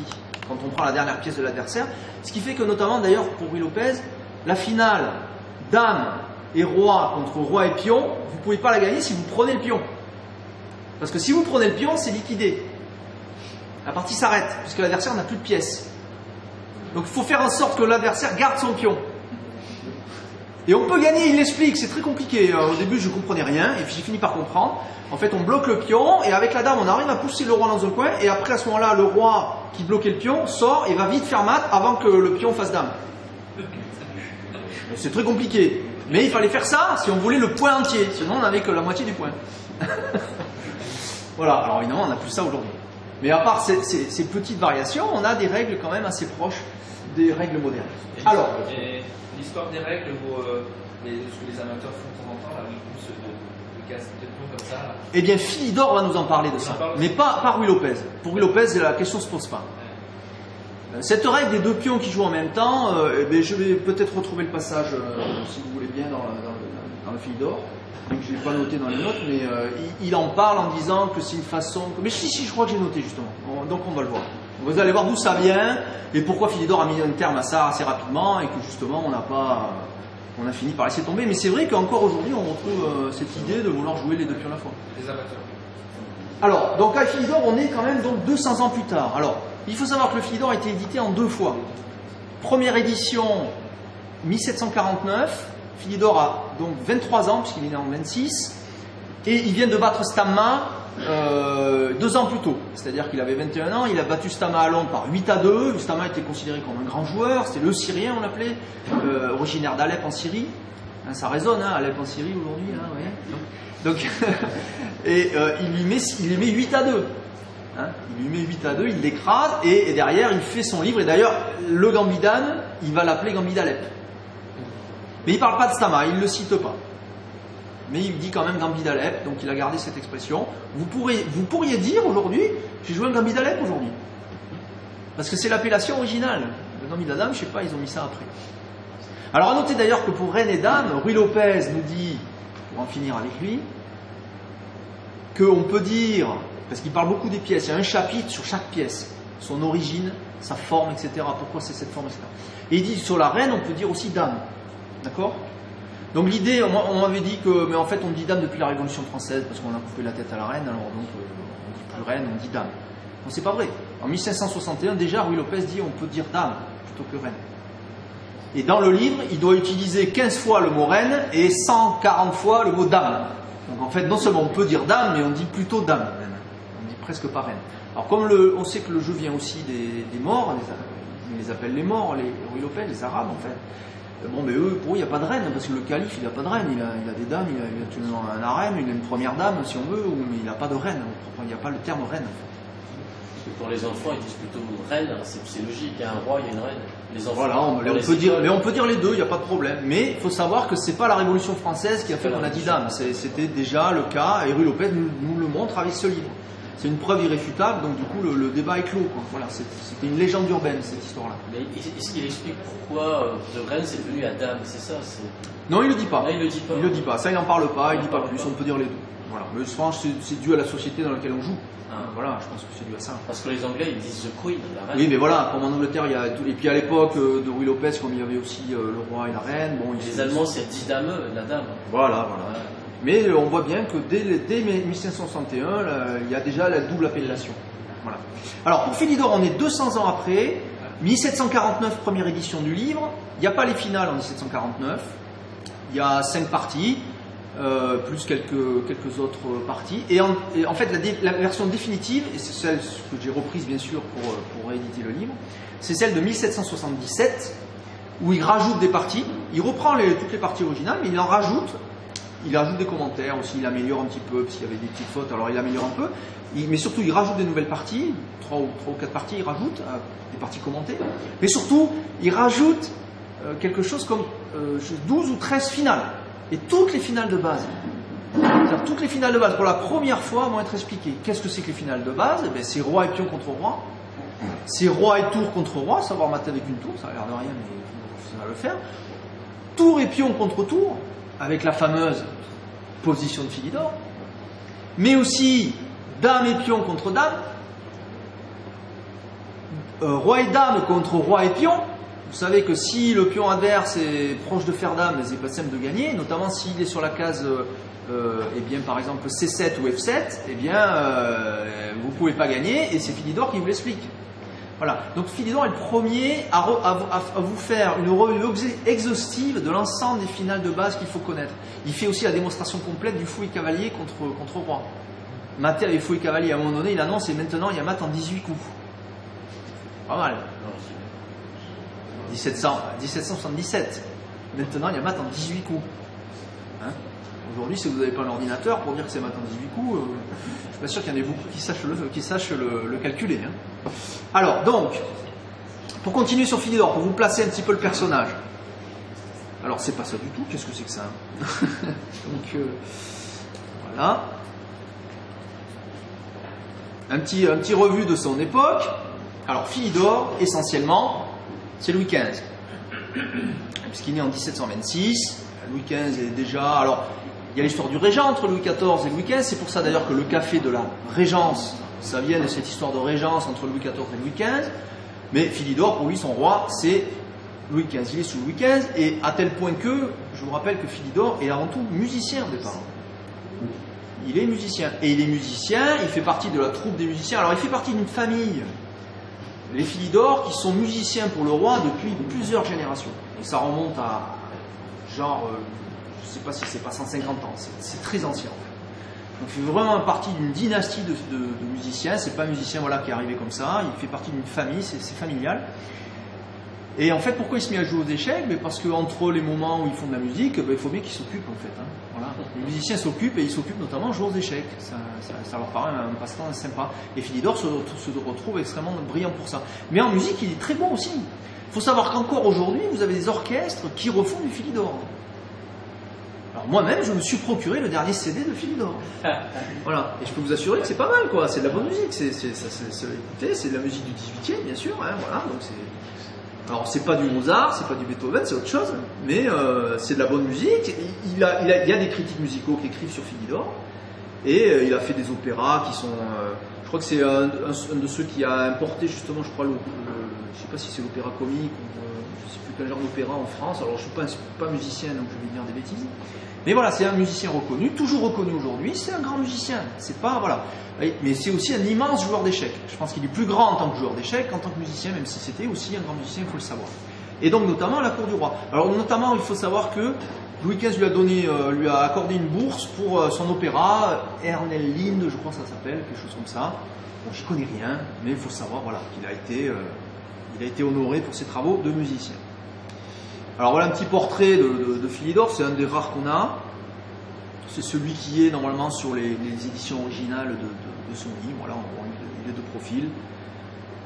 quand on prend la dernière pièce de l'adversaire. Ce qui fait que, notamment, d'ailleurs, pour Ruy Lopez, la finale dame et roi contre roi et pion, vous ne pouvez pas la gagner si vous prenez le pion. Parce que si vous prenez le pion, c'est liquidé. La partie s'arrête, puisque l'adversaire n'a plus de pièces. Donc il faut faire en sorte que l'adversaire garde son pion. Et on peut gagner, il l'explique, c'est très compliqué. Au début, je ne comprenais rien, et puis j'ai fini par comprendre. En fait, on bloque le pion, et avec la dame, on arrive à pousser le roi dans un coin, et après, à ce moment-là, le roi qui bloquait le pion sort et va vite faire mat avant que le pion fasse dame. C'est très compliqué. Mais il fallait faire ça si on voulait le point entier, sinon on n'avait que la moitié du point. Voilà, alors évidemment, on n'a plus ça aujourd'hui. Mais à part ces petites variations, on a des règles quand même assez proches des règles modernes. Alors, l'histoire des règles, ce que les amateurs font de temps en temps, là, ils poussent de casse de pion comme ça. Là. Eh bien, Philidor va nous en parler de ça, mais pas Ruy Lopez. Pour Ruy Lopez, la question ne se pose pas. Cette règle des 2 pions qui jouent en même temps, je vais peut-être retrouver le passage, si vous voulez bien, dans le Philidor. Donc je ne l'ai pas noté dans les notes, mais il en parle en disant que c'est une façon... Mais si, je crois que j'ai noté justement. Donc on va le voir. Vous allez voir d'où ça vient et pourquoi Philidor a mis un terme à ça assez rapidement et que justement on a fini par laisser tomber. Mais c'est vrai qu'encore aujourd'hui on retrouve cette idée de vouloir jouer les 2 pions à la fois. Les amateurs. Alors, donc à Philidor, on est quand même donc 200 ans plus tard. Alors, il faut savoir que le Philidor a été édité en 2 fois. Première édition, 1749. Philidor a donc 23 ans, puisqu'il est né en 26. Et il vient de battre Stamma 2 ans plus tôt. C'est-à-dire qu'il avait 21 ans. Il a battu Stamma à Londres par 8-2. Stamma était considéré comme un grand joueur. C'était le Syrien, on l'appelait. Originaire d'Alep en Syrie. Hein, ça résonne, hein, Alep en Syrie aujourd'hui. Hein, ouais. Donc, et il lui met 8-2. Hein, il lui met 8-2, il l'écrase, et derrière il fait son livre. Et d'ailleurs, le Gambit d'Anne, il va l'appeler Gambit d'Alep. Mais il ne parle pas de Stamma, il ne le cite pas. Mais il dit quand même Gambit d'Alep, donc il a gardé cette expression. Vous pourriez dire aujourd'hui, j'ai joué un Gambit d'Alep aujourd'hui. Parce que c'est l'appellation originale. Le Gambit d'Adam, je ne sais pas, ils ont mis ça après. Alors à noter d'ailleurs que pour Reine et Dame, Ruy Lopez nous dit, pour en finir avec lui, qu'on peut dire, parce qu'il parle beaucoup des pièces, il y a un chapitre sur chaque pièce, son origine, sa forme, etc. Pourquoi c'est cette forme, etc. Et il dit sur la reine, on peut dire aussi dame. D'accord ? Donc l'idée, on m'avait dit que, mais en fait on dit dame depuis la Révolution française, parce qu'on a coupé la tête à la reine, alors donc on dit plus reine, on dit dame. Non, c'est pas vrai. En 1561, déjà, Ruy Lopez dit on peut dire dame plutôt que reine. Et dans le livre, il doit utiliser 15 fois le mot reine et 140 fois le mot dame. Donc en fait, non seulement on peut dire dame, mais on dit plutôt dame. On dit presque pas reine. Alors comme on sait que le jeu vient aussi des morts, ils les appellent les morts, les Ruy Lopez, les Arabes en fait. Bon, mais eux, pour eux, il n'y a pas de reine, parce que le calife, il n'a pas de reine. Il a des dames, il a tout un harem, il a une première dame, si on veut, mais il n'a pas de reine. Il n'y a pas le terme reine. En fait. que pour les enfants, ils disent plutôt reine, c'est logique, il y a un roi, il y a une reine. Les enfants, Voilà, on peut dire les deux, il n'y a pas de problème. Mais il faut savoir que c'est pas la Révolution française qui a fait qu'on a dit dame. C'était déjà le cas, et Ruy Lopez nous le montre avec ce livre. C'est une preuve irréfutable, donc du coup le débat est clos, quoi. Voilà, c'était une légende urbaine cette histoire-là. Mais est-ce qu'il explique pourquoi de reine c'est devenu à dame? C'est ça? Non, il le dit pas. Ah, il le dit pas. Il le dit pas. Ça, il n'en parle pas. Il dit pas plus. On peut dire les deux. Voilà. Mais franchement, c'est dû à la société dans laquelle on joue. Voilà, je pense que c'est dû à ça. Parce que les Anglais, ils disent the Queen, la reine. Oui, mais voilà, comme en Angleterre, il y a tout. Et puis à l'époque de Ruy Lopez, comme il y avait aussi le roi et la reine, bon. Les Allemands, c'est dit dame, la dame. Voilà. Mais on voit bien que dès 1561, il y a déjà la double appellation. Voilà. Alors pour Philidor, on est 200 ans après, 1749, première édition du livre. Il n'y a pas les finales en 1749. Il y a 5 parties, plus quelques autres parties. Et en fait, la version définitive, et c'est celle que j'ai reprise bien sûr pour rééditer le livre, c'est celle de 1777, où il rajoute des parties. Il reprend toutes les parties originales, mais il en rajoute. Il ajoute des commentaires aussi, il améliore un petit peu, s'il y avait des petites fautes, alors il améliore un peu. Mais surtout, il rajoute des nouvelles parties, 3 ou 4 parties, il rajoute des parties commentées. Mais surtout, il rajoute quelque chose comme 12 ou 13 finales. Et toutes les finales de base. C'est-à-dire, toutes les finales de base, pour la première fois, vont être expliquées. Qu'est-ce que c'est que les finales de base? Eh bien, c'est roi et pion contre roi. C'est roi et tour contre roi, savoir mater avec une tour, ça a l'air de rien, mais ça va le faire. Tour et pion contre tour, avec la fameuse position de Philidor, mais aussi dame et pion contre dame, roi et dame contre roi et pion. Vous savez que si le pion adverse est proche de fer dame, c'est pas simple de gagner, notamment s'il est sur la case, eh bien, par exemple C7 ou F7, eh bien, vous pouvez pas gagner, et c'est Philidor qui vous l'explique. Voilà. Donc Philidor est le premier à vous faire une revue exhaustive de l'ensemble des finales de base qu'il faut connaître. Il fait aussi la démonstration complète du fou et cavalier contre roi. Maté avec fou et cavalier, à un moment donné, il annonce, et maintenant il y a mat en 18 coups. Pas mal. 1777. Maintenant il y a mat en 18 coups. Hein? Aujourd'hui, si vous n'avez pas un ordinateur pour dire que c'est mat en 18 coups, je suis pas sûr qu'il y en ait beaucoup qui sachent le calculer. Hein. Alors, donc, pour continuer sur Philidor, pour vous placer un petit peu le personnage. Alors, c'est pas ça du tout, qu'est-ce que c'est que ça? Donc, voilà. Un petit revue de son époque. Alors, Philidor, essentiellement, c'est Louis XV. Puisqu'il est né en 1726. Louis XV est déjà... Alors, il y a l'histoire du régent entre Louis XIV et Louis XV. C'est pour ça d'ailleurs que le café de la Régence, ça vient de cette histoire de régence entre Louis XIV et Louis XV. Mais Philidor, pour lui, son roi, c'est Louis XV. Il est sous Louis XV, et à tel point que, je vous rappelle que Philidor est avant tout musicien au départ. Il est musicien. Et il est musicien, il fait partie de la troupe des musiciens. Alors, il fait partie d'une famille, les Philidor, qui sont musiciens pour le roi depuis plusieurs générations. Et ça remonte à, genre, je ne sais pas si c'est pas 150 ans, c'est très ancien. Donc il fait vraiment partie d'une dynastie de musiciens. C'est pas un musicien voilà, qui est arrivé comme ça, il fait partie d'une famille, c'est familial. Et en fait, pourquoi il se met à jouer aux échecs? Parce qu'entre les moments où ils font de la musique, il faut bien qu'ils s'occupent en fait. Hein. Voilà. Les musiciens s'occupent, et ils s'occupent notamment à jouer aux échecs. Ça leur paraît un passe-temps sympa. Et Philidor se retrouve extrêmement brillant pour ça. Mais en musique, il est très bon aussi. Il faut savoir qu'encore aujourd'hui, vous avez des orchestres qui refont du Philidor. Alors moi-même, je me suis procuré le dernier CD de Philidor. Voilà. Et je peux vous assurer que c'est pas mal, quoi. C'est de la bonne musique. Écoutez, c'est de la musique du 18e, bien sûr. Hein, voilà. Donc alors c'est pas du Mozart, c'est pas du Beethoven, c'est autre chose. Mais c'est de la bonne musique. Il y a des critiques musicaux qui écrivent sur Philidor. Et il a fait des opéras qui sont... je crois que c'est un de ceux qui a importé justement, je crois, je sais pas si c'est l'opéra comique ou je sais plus quel genre d'opéra en France. Alors je suis pas musicien, donc je vais dire des bêtises. Mais voilà, c'est un musicien reconnu, toujours reconnu aujourd'hui. C'est un grand musicien. C'est pas voilà, mais c'est aussi un immense joueur d'échecs. Je pense qu'il est plus grand en tant que joueur d'échecs qu'en tant que musicien, même si c'était aussi un grand musicien, il faut le savoir. Et donc notamment à la cour du roi. Alors notamment, il faut savoir que Louis XV lui a accordé une bourse pour son opéra Ernellinde, je crois que ça s'appelle, quelque chose comme ça. Bon, j'y connais rien, mais il faut savoir voilà, qu'il a été honoré pour ses travaux de musicien. Alors voilà un petit portrait de Philidor, c'est un des rares qu'on a. C'est celui qui est normalement sur les éditions originales de son livre. Voilà, il est de profil.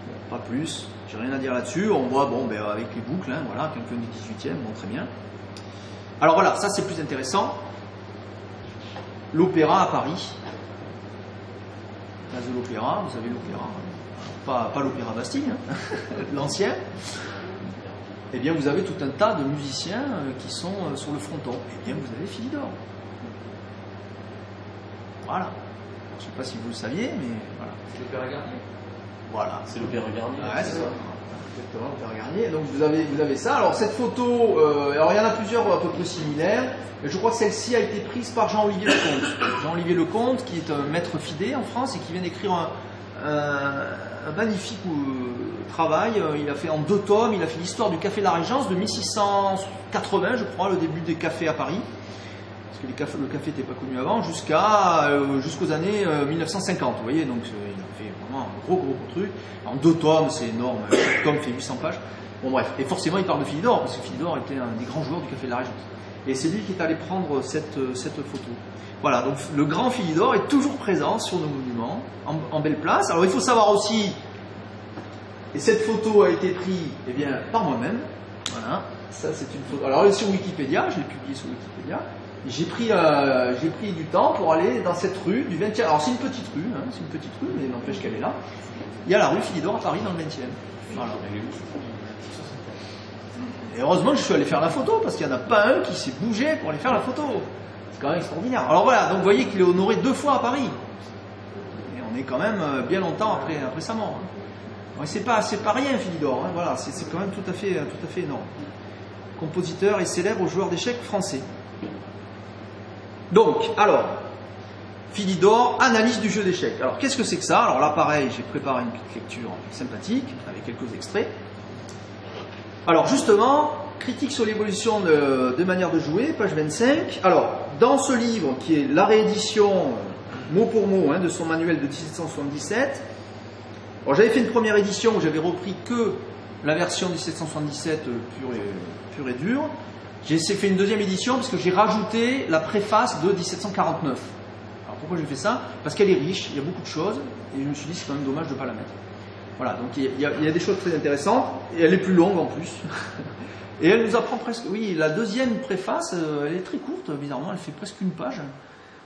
Bon, pas plus, j'ai rien à dire là-dessus. On voit, bon, ben, avec les boucles, hein, voilà, quelqu'un du 18e, bon, très bien. Alors voilà, ça c'est plus intéressant. L'opéra à Paris. Place de l'Opéra, vous avez l'Opéra. Pas l'Opéra Bastille, hein, l'ancien. Eh bien, vous avez tout un tas de musiciens qui sont sur le fronton. Eh bien, vous avez Philidor. Voilà. Je ne sais pas si vous le saviez, mais voilà. C'est l'Opéra Garnier. Voilà. C'est l'Opéra Garnier. Ouais, c'est ça. Exactement, l'Opéra Garnier. Donc, vous avez ça. Alors, cette photo, alors il y en a plusieurs à peu près similaires. Mais je crois que celle-ci a été prise par Jean-Olivier Lecomte. Jean-Olivier Lecomte, qui est un maître fidé en France et qui vient d'écrire un magnifique travail. Il a fait en 2 tomes, il a fait l'histoire du Café de la Régence de 1680, je crois, le début des cafés à Paris. Parce que le café n'était pas connu avant, jusqu'aux années 1950. Vous voyez, donc il a fait vraiment un gros truc. En 2 tomes, c'est énorme. Chaque tome fait 800 pages. Bon, bref. Et forcément, il parle de Philidor, parce que Philidor était un des grands joueurs du Café de la Régence. Et c'est lui qui est allé prendre cette photo. Voilà, donc le grand Philidor est toujours présent sur nos monuments, en belle place. Alors il faut savoir aussi, et cette photo a été prise par moi-même. Voilà, ça c'est une photo. Alors elle est sur Wikipédia, je l'ai publiée sur Wikipédia. J'ai pris du temps pour aller dans cette rue du 20e. Alors c'est une petite rue, mais n'empêche qu'elle est là. Il y a la rue Philidor à Paris dans le 20e. Voilà. Et heureusement que je suis allé faire la photo, parce qu'il n'y en a pas un qui s'est bougé pour aller faire la photo. C'est quand même extraordinaire. Alors voilà, donc vous voyez qu'il est honoré 2 fois à Paris. Et on est quand même bien longtemps après sa mort. Donc c'est pas rien Philidor, hein. Voilà, c'est quand même tout à fait énorme. Compositeur et célèbre joueur d'échecs français. Donc, alors, Philidor, analyse du jeu d'échecs. Alors qu'est-ce que c'est que ça? Alors là pareil, j'ai préparé une petite lecture sympathique, avec quelques extraits. Alors justement, critique sur l'évolution des manières de jouer, page 25. Alors, dans ce livre, qui est la réédition, mot pour mot, de son manuel de 1777, alors, j'avais fait une première édition où j'avais repris que la version 1777 pure et dure. J'ai fait une deuxième édition parce que j'ai rajouté la préface de 1749. Alors pourquoi j'ai fait ça? Parce qu'elle est riche, il y a beaucoup de choses, et je me suis dit c'est quand même dommage de ne pas la mettre. Voilà, donc il y a des choses très intéressantes, et elle est plus longue en plus. Et elle nous apprend presque... Oui, la deuxième préface, elle est très courte, bizarrement, elle fait presque 1 page,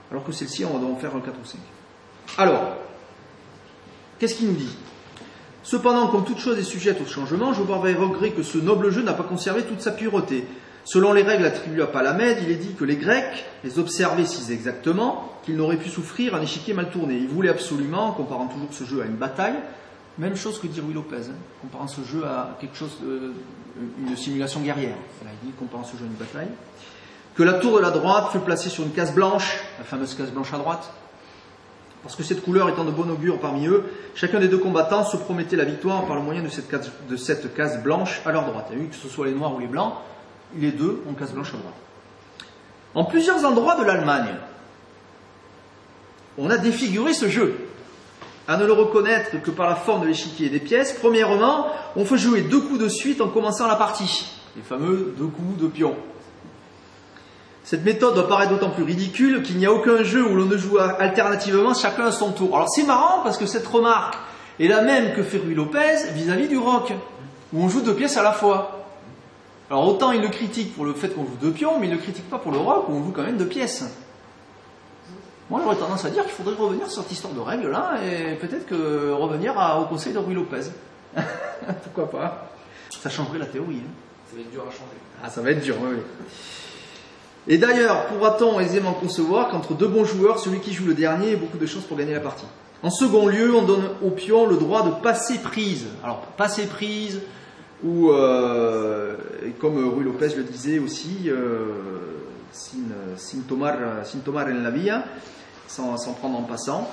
alors que celle-ci, on va en faire 4 ou 5. Alors, qu'est-ce qu'il nous dit? Cependant, comme toute chose est sujette au changement, je vois avec regret que ce noble jeu n'a pas conservé toute sa pureté. Selon les règles attribuées à Palamède, il est dit que les Grecs les observaient si exactement qu'ils n'auraient pu souffrir un échiquier mal tourné. Ils voulaient absolument, comparant toujours ce jeu à une bataille, même chose que dit Ruy Lopez, comparant ce jeu à quelque chose, une simulation guerrière. Voilà, il dit, comparant ce jeu à une bataille, que la tour de la droite fut placée sur une case blanche, la fameuse case blanche à droite, parce que cette couleur étant de bon augure parmi eux, chacun des 2 combattants se promettait la victoire par le moyen de cette case blanche à leur droite. Et que ce soit les noirs ou les blancs, les 2 ont case blanche à droite. En plusieurs endroits de l'Allemagne, on a défiguré ce jeu. À ne le reconnaître que par la forme de l'échiquier et des pièces. Premièrement, on fait jouer 2 coups de suite en commençant la partie. Les fameux 2 coups de pion. Cette méthode doit paraître d'autant plus ridicule qu'il n'y a aucun jeu où l'on ne joue alternativement chacun à son tour. Alors c'est marrant parce que cette remarque est la même que fait Ruy Lopez vis-à-vis du rock, où on joue 2 pièces à la fois. Alors autant il le critique pour le fait qu'on joue 2 pions, mais il ne le critique pas pour le rock où on joue quand même 2 pièces. Moi j'aurais tendance à dire qu'il faudrait revenir sur cette histoire de règles là, et peut-être que revenir au conseil de Ruy Lopez. Pourquoi pas? Ça changerait la théorie. Ça va être dur à changer. Ah, ça va être dur, oui. Et d'ailleurs, pourra-t-on aisément concevoir qu'entre 2 bons joueurs, celui qui joue le dernier ait beaucoup de chances pour gagner la partie? En second lieu, on donne au pion le droit de passer prise. Alors, passer prise, ou comme Ruy Lopez le disait aussi, sin tomar en la via, sans prendre en passant.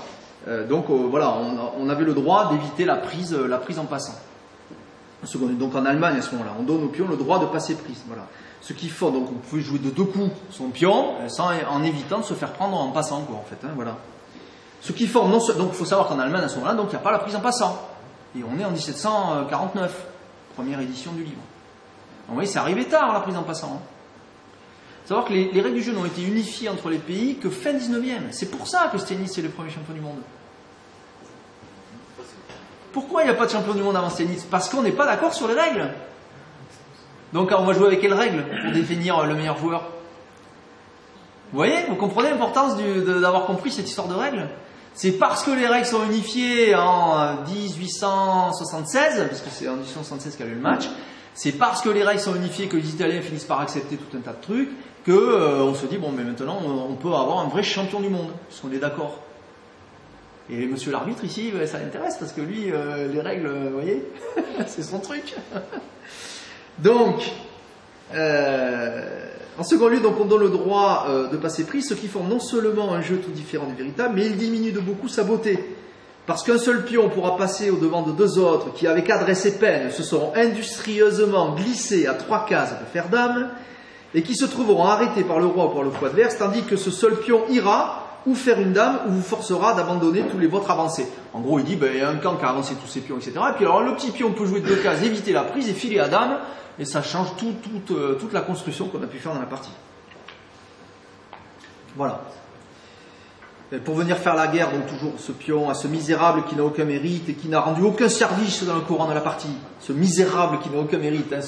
Donc voilà, on avait le droit d'éviter la prise en passant. Donc en Allemagne à ce moment-là, on donne au pion le droit de passer prise. Voilà. Ce qui fait, donc vous pouvez jouer de 2 coups son pion, en évitant de se faire prendre en passant, quoi, en fait. Voilà. Ce qui forme, donc il faut savoir qu'en Allemagne à ce moment-là, donc il n'y a pas la prise en passant. Et on est en 1749, première édition du livre. Donc, vous voyez, c'est arrivé tard la prise en passant. Il faut savoir que les règles du jeu n'ont été unifiées entre les pays que fin 19e. C'est pour ça que ce tennis est le premier champion du monde. Pourquoi il n'y a pas de champion du monde avant tennis? Parce qu'on n'est pas d'accord sur les règles. Donc on va jouer avec quelles règles pour définir le meilleur joueur? Vous voyez, vous comprenez l'importance d'avoir compris cette histoire de règles? C'est parce que les règles sont unifiées en 1876, parce que c'est en 1876 qu'a eu le match, c'est parce que les règles sont unifiées que les Italiens finissent par accepter tout un tas de trucs, que on se dit, bon, mais maintenant on peut avoir un vrai champion du monde, puisqu'on est d'accord. Et monsieur l'arbitre ici, ça l'intéresse, parce que lui, les règles, vous voyez, c'est son truc. Donc, en second lieu, donc, on donne le droit de passer prise, ce qui forme non seulement un jeu tout différent du véritable, mais il diminue de beaucoup sa beauté. Parce qu'un seul pion pourra passer au devant de deux autres qui, avec adresse et peine, se seront industrieusement glissés à 3 cases de fer dame, et qui se trouveront arrêtés par le roi ou par le fou adverse, tandis que ce seul pion ira ou faire une dame, ou vous forcera d'abandonner tous les vôtres avancés. En gros, il dit, il y a un camp qui a avancé tous ses pions, etc. Et puis alors, le petit pion peut jouer de 2 cases, éviter la prise et filer à dame, et ça change toute la construction qu'on a pu faire dans la partie. Voilà. Et pour venir faire la guerre, donc toujours ce pion à ce misérable qui n'a aucun mérite et qui n'a rendu aucun service dans le courant de la partie. Ce misérable qui n'a aucun mérite, hein,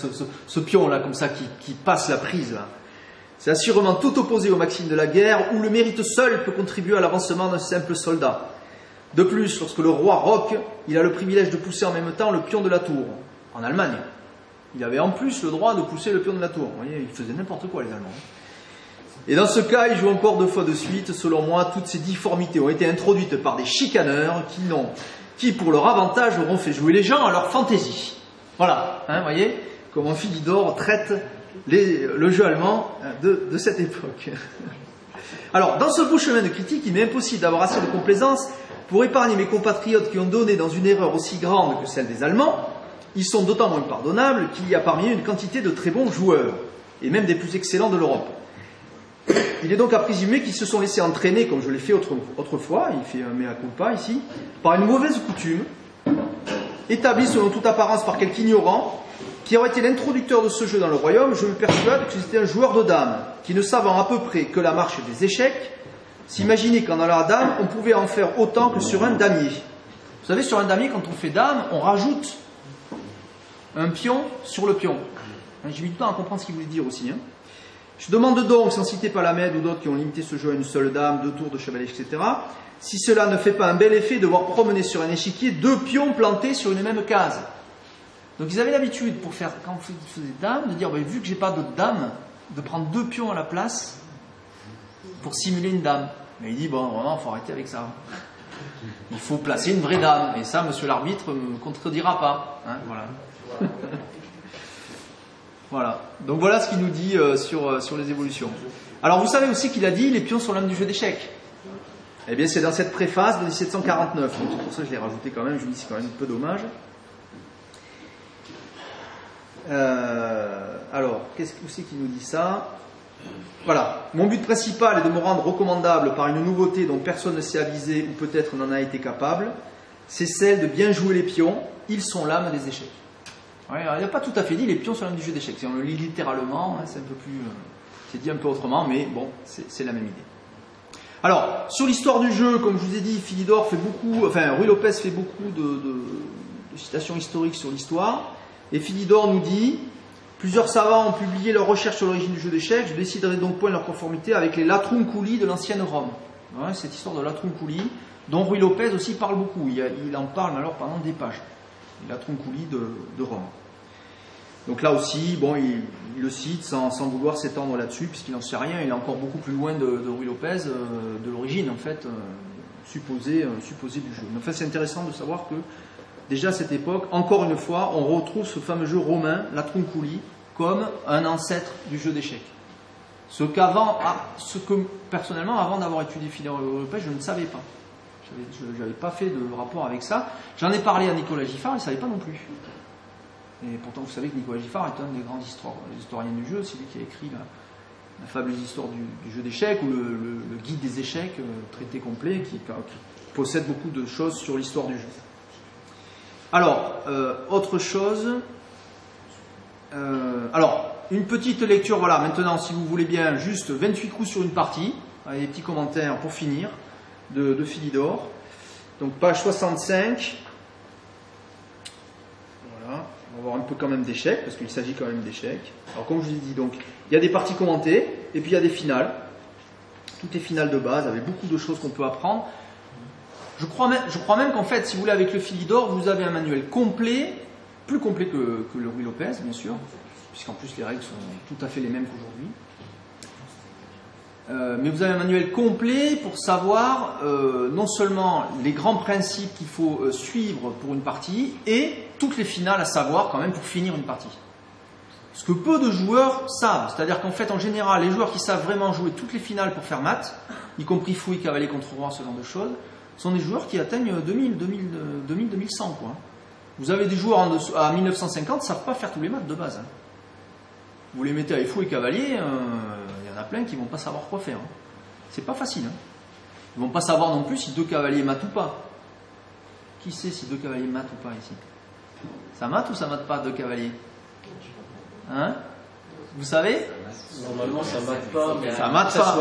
ce pion là comme ça qui passe la prise là. C'est assurément tout opposé aux maximes de la guerre où le mérite seul peut contribuer à l'avancement d'un simple soldat. De plus, lorsque le roi roque, il a le privilège de pousser en même temps le pion de la tour. En Allemagne, il avait en plus le droit de pousser le pion de la tour. Vous voyez, ils faisaient n'importe quoi les Allemands. Et dans ce cas, il joue encore 2 fois de suite. Selon moi, toutes ces difformités ont été introduites par des chicaneurs qui pour leur avantage, auront fait jouer les gens à leur fantaisie. Voilà, hein, vous voyez, comment Philidor traite le jeu allemand de cette époque. Alors, dans ce beau chemin de critique, il m'est impossible d'avoir assez de complaisance pour épargner mes compatriotes qui ont donné dans une erreur aussi grande que celle des Allemands. Ils sont d'autant moins pardonnables qu'il y a parmi eux une quantité de très bons joueurs, et même des plus excellents de l'Europe. Il est donc à présumer qu'ils se sont laissés entraîner, comme je l'ai fait autrefois, il fait un mea culpa ici, par une mauvaise coutume, établie selon toute apparence par quelque ignorant, qui aurait été l'introducteur de ce jeu dans le royaume. Je me persuade que c'était un joueur de dames, qui ne savant à peu près que la marche des échecs, s'imaginait qu'en allant à dame, on pouvait en faire autant que sur un damier. Vous savez, sur un damier, quand on fait dame, on rajoute un pion sur le pion. J'ai mis du temps à comprendre ce qu'il voulait dire aussi, hein. Je demande donc, sans citer Palamède ou d'autres qui ont limité ce jeu à une seule dame, 2 tours de chevalet, etc., si cela ne fait pas un bel effet de voir promener sur un échiquier 2 pions plantés sur une même case. Donc ils avaient l'habitude, pour faire, quand ils faisaient dame, de dire, vu que j'ai pas d'autre dame, de prendre 2 pions à la place pour simuler une dame. Mais il dit, bon, vraiment, il faut arrêter avec ça. Il faut placer une vraie dame. Et ça, monsieur l'arbitre ne me contredira pas. Hein, voilà. Voilà. Donc voilà ce qu'il nous dit sur les évolutions. Alors vous savez aussi qu'il a dit les pions sont l'âme du jeu d'échecs. Eh bien c'est dans cette préface de 1749. Donc c'est pour ça que je l'ai rajouté quand même. Je me dis c'est quand même un peu dommage. Alors qu'est-ce que c'est qui nous dit ça? Voilà. Mon but principal est de me rendre recommandable par une nouveauté dont personne ne s'est avisé ou peut-être n'en a été capable. C'est celle de bien jouer les pions. Ils sont l'âme des échecs. Ouais, il n'a pas tout à fait dit les pions sur l'âme du jeu d'échecs. Si on le lit littéralement, hein, c'est un peu plus, c'est dit un peu autrement, mais bon, c'est la même idée. Alors, sur l'histoire du jeu, comme je vous ai dit, Philidor fait beaucoup, enfin, Ruy Lopez fait beaucoup de citations historiques sur l'histoire, et Philidor nous dit, plusieurs savants ont publié leurs recherches sur l'origine du jeu d'échecs, je déciderai donc point leur conformité avec les Latrunculi de l'ancienne Rome. Ouais, cette histoire de Latrunculi, dont Ruy Lopez aussi parle beaucoup, il en parle alors pendant des pages. La Latrunculi de Rome. Donc là aussi, bon, il le cite sans vouloir s'étendre là-dessus, puisqu'il n'en sait rien, il est encore beaucoup plus loin de Ruy Lopez, de l'origine, en fait, supposée du jeu. Mais en fait, c'est intéressant de savoir que, déjà à cette époque, encore une fois, on retrouve ce fameux jeu romain, la Latrunculi, comme un ancêtre du jeu d'échecs. Ce que, personnellement, avant d'avoir étudié Philidor Ruy Lopez, je ne savais pas. Je n'avais pas fait de rapport avec ça. J'en ai parlé à Nicolas Giffard, il ne savait pas non plus. Et pourtant, vous savez que Nicolas Giffard est un des grands historiens du jeu, c'est lui qui a écrit la fabuleuse histoire du jeu d'échecs, ou le guide des échecs, traité complet, qui possède beaucoup de choses sur l'histoire du jeu. Alors, autre chose. Alors, une petite lecture, voilà, maintenant, si vous voulez bien, juste 28 coups sur une partie, avec des petits commentaires pour finir. De Philidor. Donc page 65. avoir un peu quand même d'échecs, parce qu'il s'agit quand même d'échecs. Alors comme je vous ai dit, donc, il y a des parties commentées, et puis il y a des finales. Toutes les finales de base, avec beaucoup de choses qu'on peut apprendre. Je crois même qu'en fait, si vous voulez, avec le Philidor, vous avez un manuel complet, plus complet que le Ruy Lopez, bien sûr, puisqu'en plus les règles sont tout à fait les mêmes qu'aujourd'hui. Mais vous avez un manuel complet pour savoir non seulement les grands principes qu'il faut suivre pour une partie, et toutes les finales à savoir quand même pour finir une partie. Ce que peu de joueurs savent, c'est-à-dire qu'en fait, en général, les joueurs qui savent vraiment jouer toutes les finales pour faire mat, y compris fouille, cavalier contre roi, ce genre de choses, sont des joueurs qui atteignent 2000, 2100, quoi. Vous avez des joueurs à 1950 qui ne savent pas faire tous les maths de base. Hein. Vous les mettez avec fou et cavalier, il y en a plein qui ne vont pas savoir quoi faire. Hein. C'est pas facile. Hein. Ils ne vont pas savoir non plus si 2 cavaliers matent ou pas. Qui sait si 2 cavaliers matent ou pas ici? Ça mate ou ça mate pas 2 cavaliers? Hein? Vous savez? Normalement, ça mate pas, mais ça mate pas.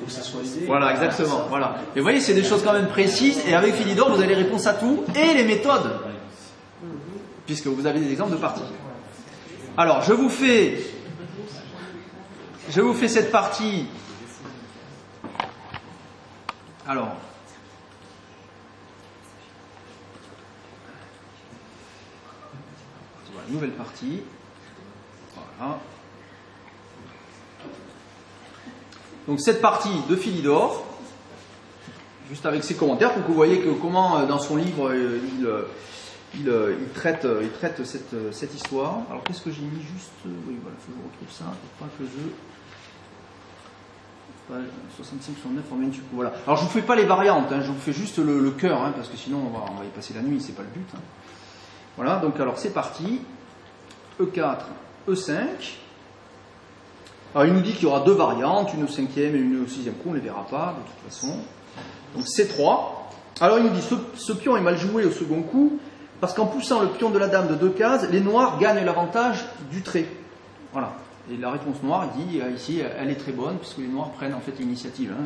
Ou ça soit aidé. Voilà, exactement. Voilà. Et vous voyez, c'est des choses quand même précises. Et avec Philidor, vous avez les réponses à tout et les méthodes, puisque vous avez des exemples de parties. Alors, je vous fais cette partie. Alors, voilà, nouvelle partie. Voilà. Donc cette partie de Philidor, juste avec ses commentaires, pour que vous voyez que comment dans son livre il traite cette histoire. Alors qu'est-ce que j'ai mis juste? Oui, voilà, il faut que je retrouve ça, pour pas que je... 65 sur 9 en 28 coups. Voilà. Alors je ne vous fais pas les variantes, hein, je vous fais juste le cœur, hein, parce que sinon on va y passer la nuit, c'est pas le but. Hein. Voilà, donc alors c'est parti. E4, E5. Alors il nous dit qu'il y aura 2 variantes, une au 5e et une au 6e coup, on ne les verra pas de toute façon. Donc C3. Alors il nous dit ce pion est mal joué au second coup, parce qu'en poussant le pion de la dame de 2 cases, les noirs gagnent l'avantage du trait. Voilà. Et la réponse noire dit ici, elle est très bonne, puisque les noirs prennent en fait l'initiative. Hein.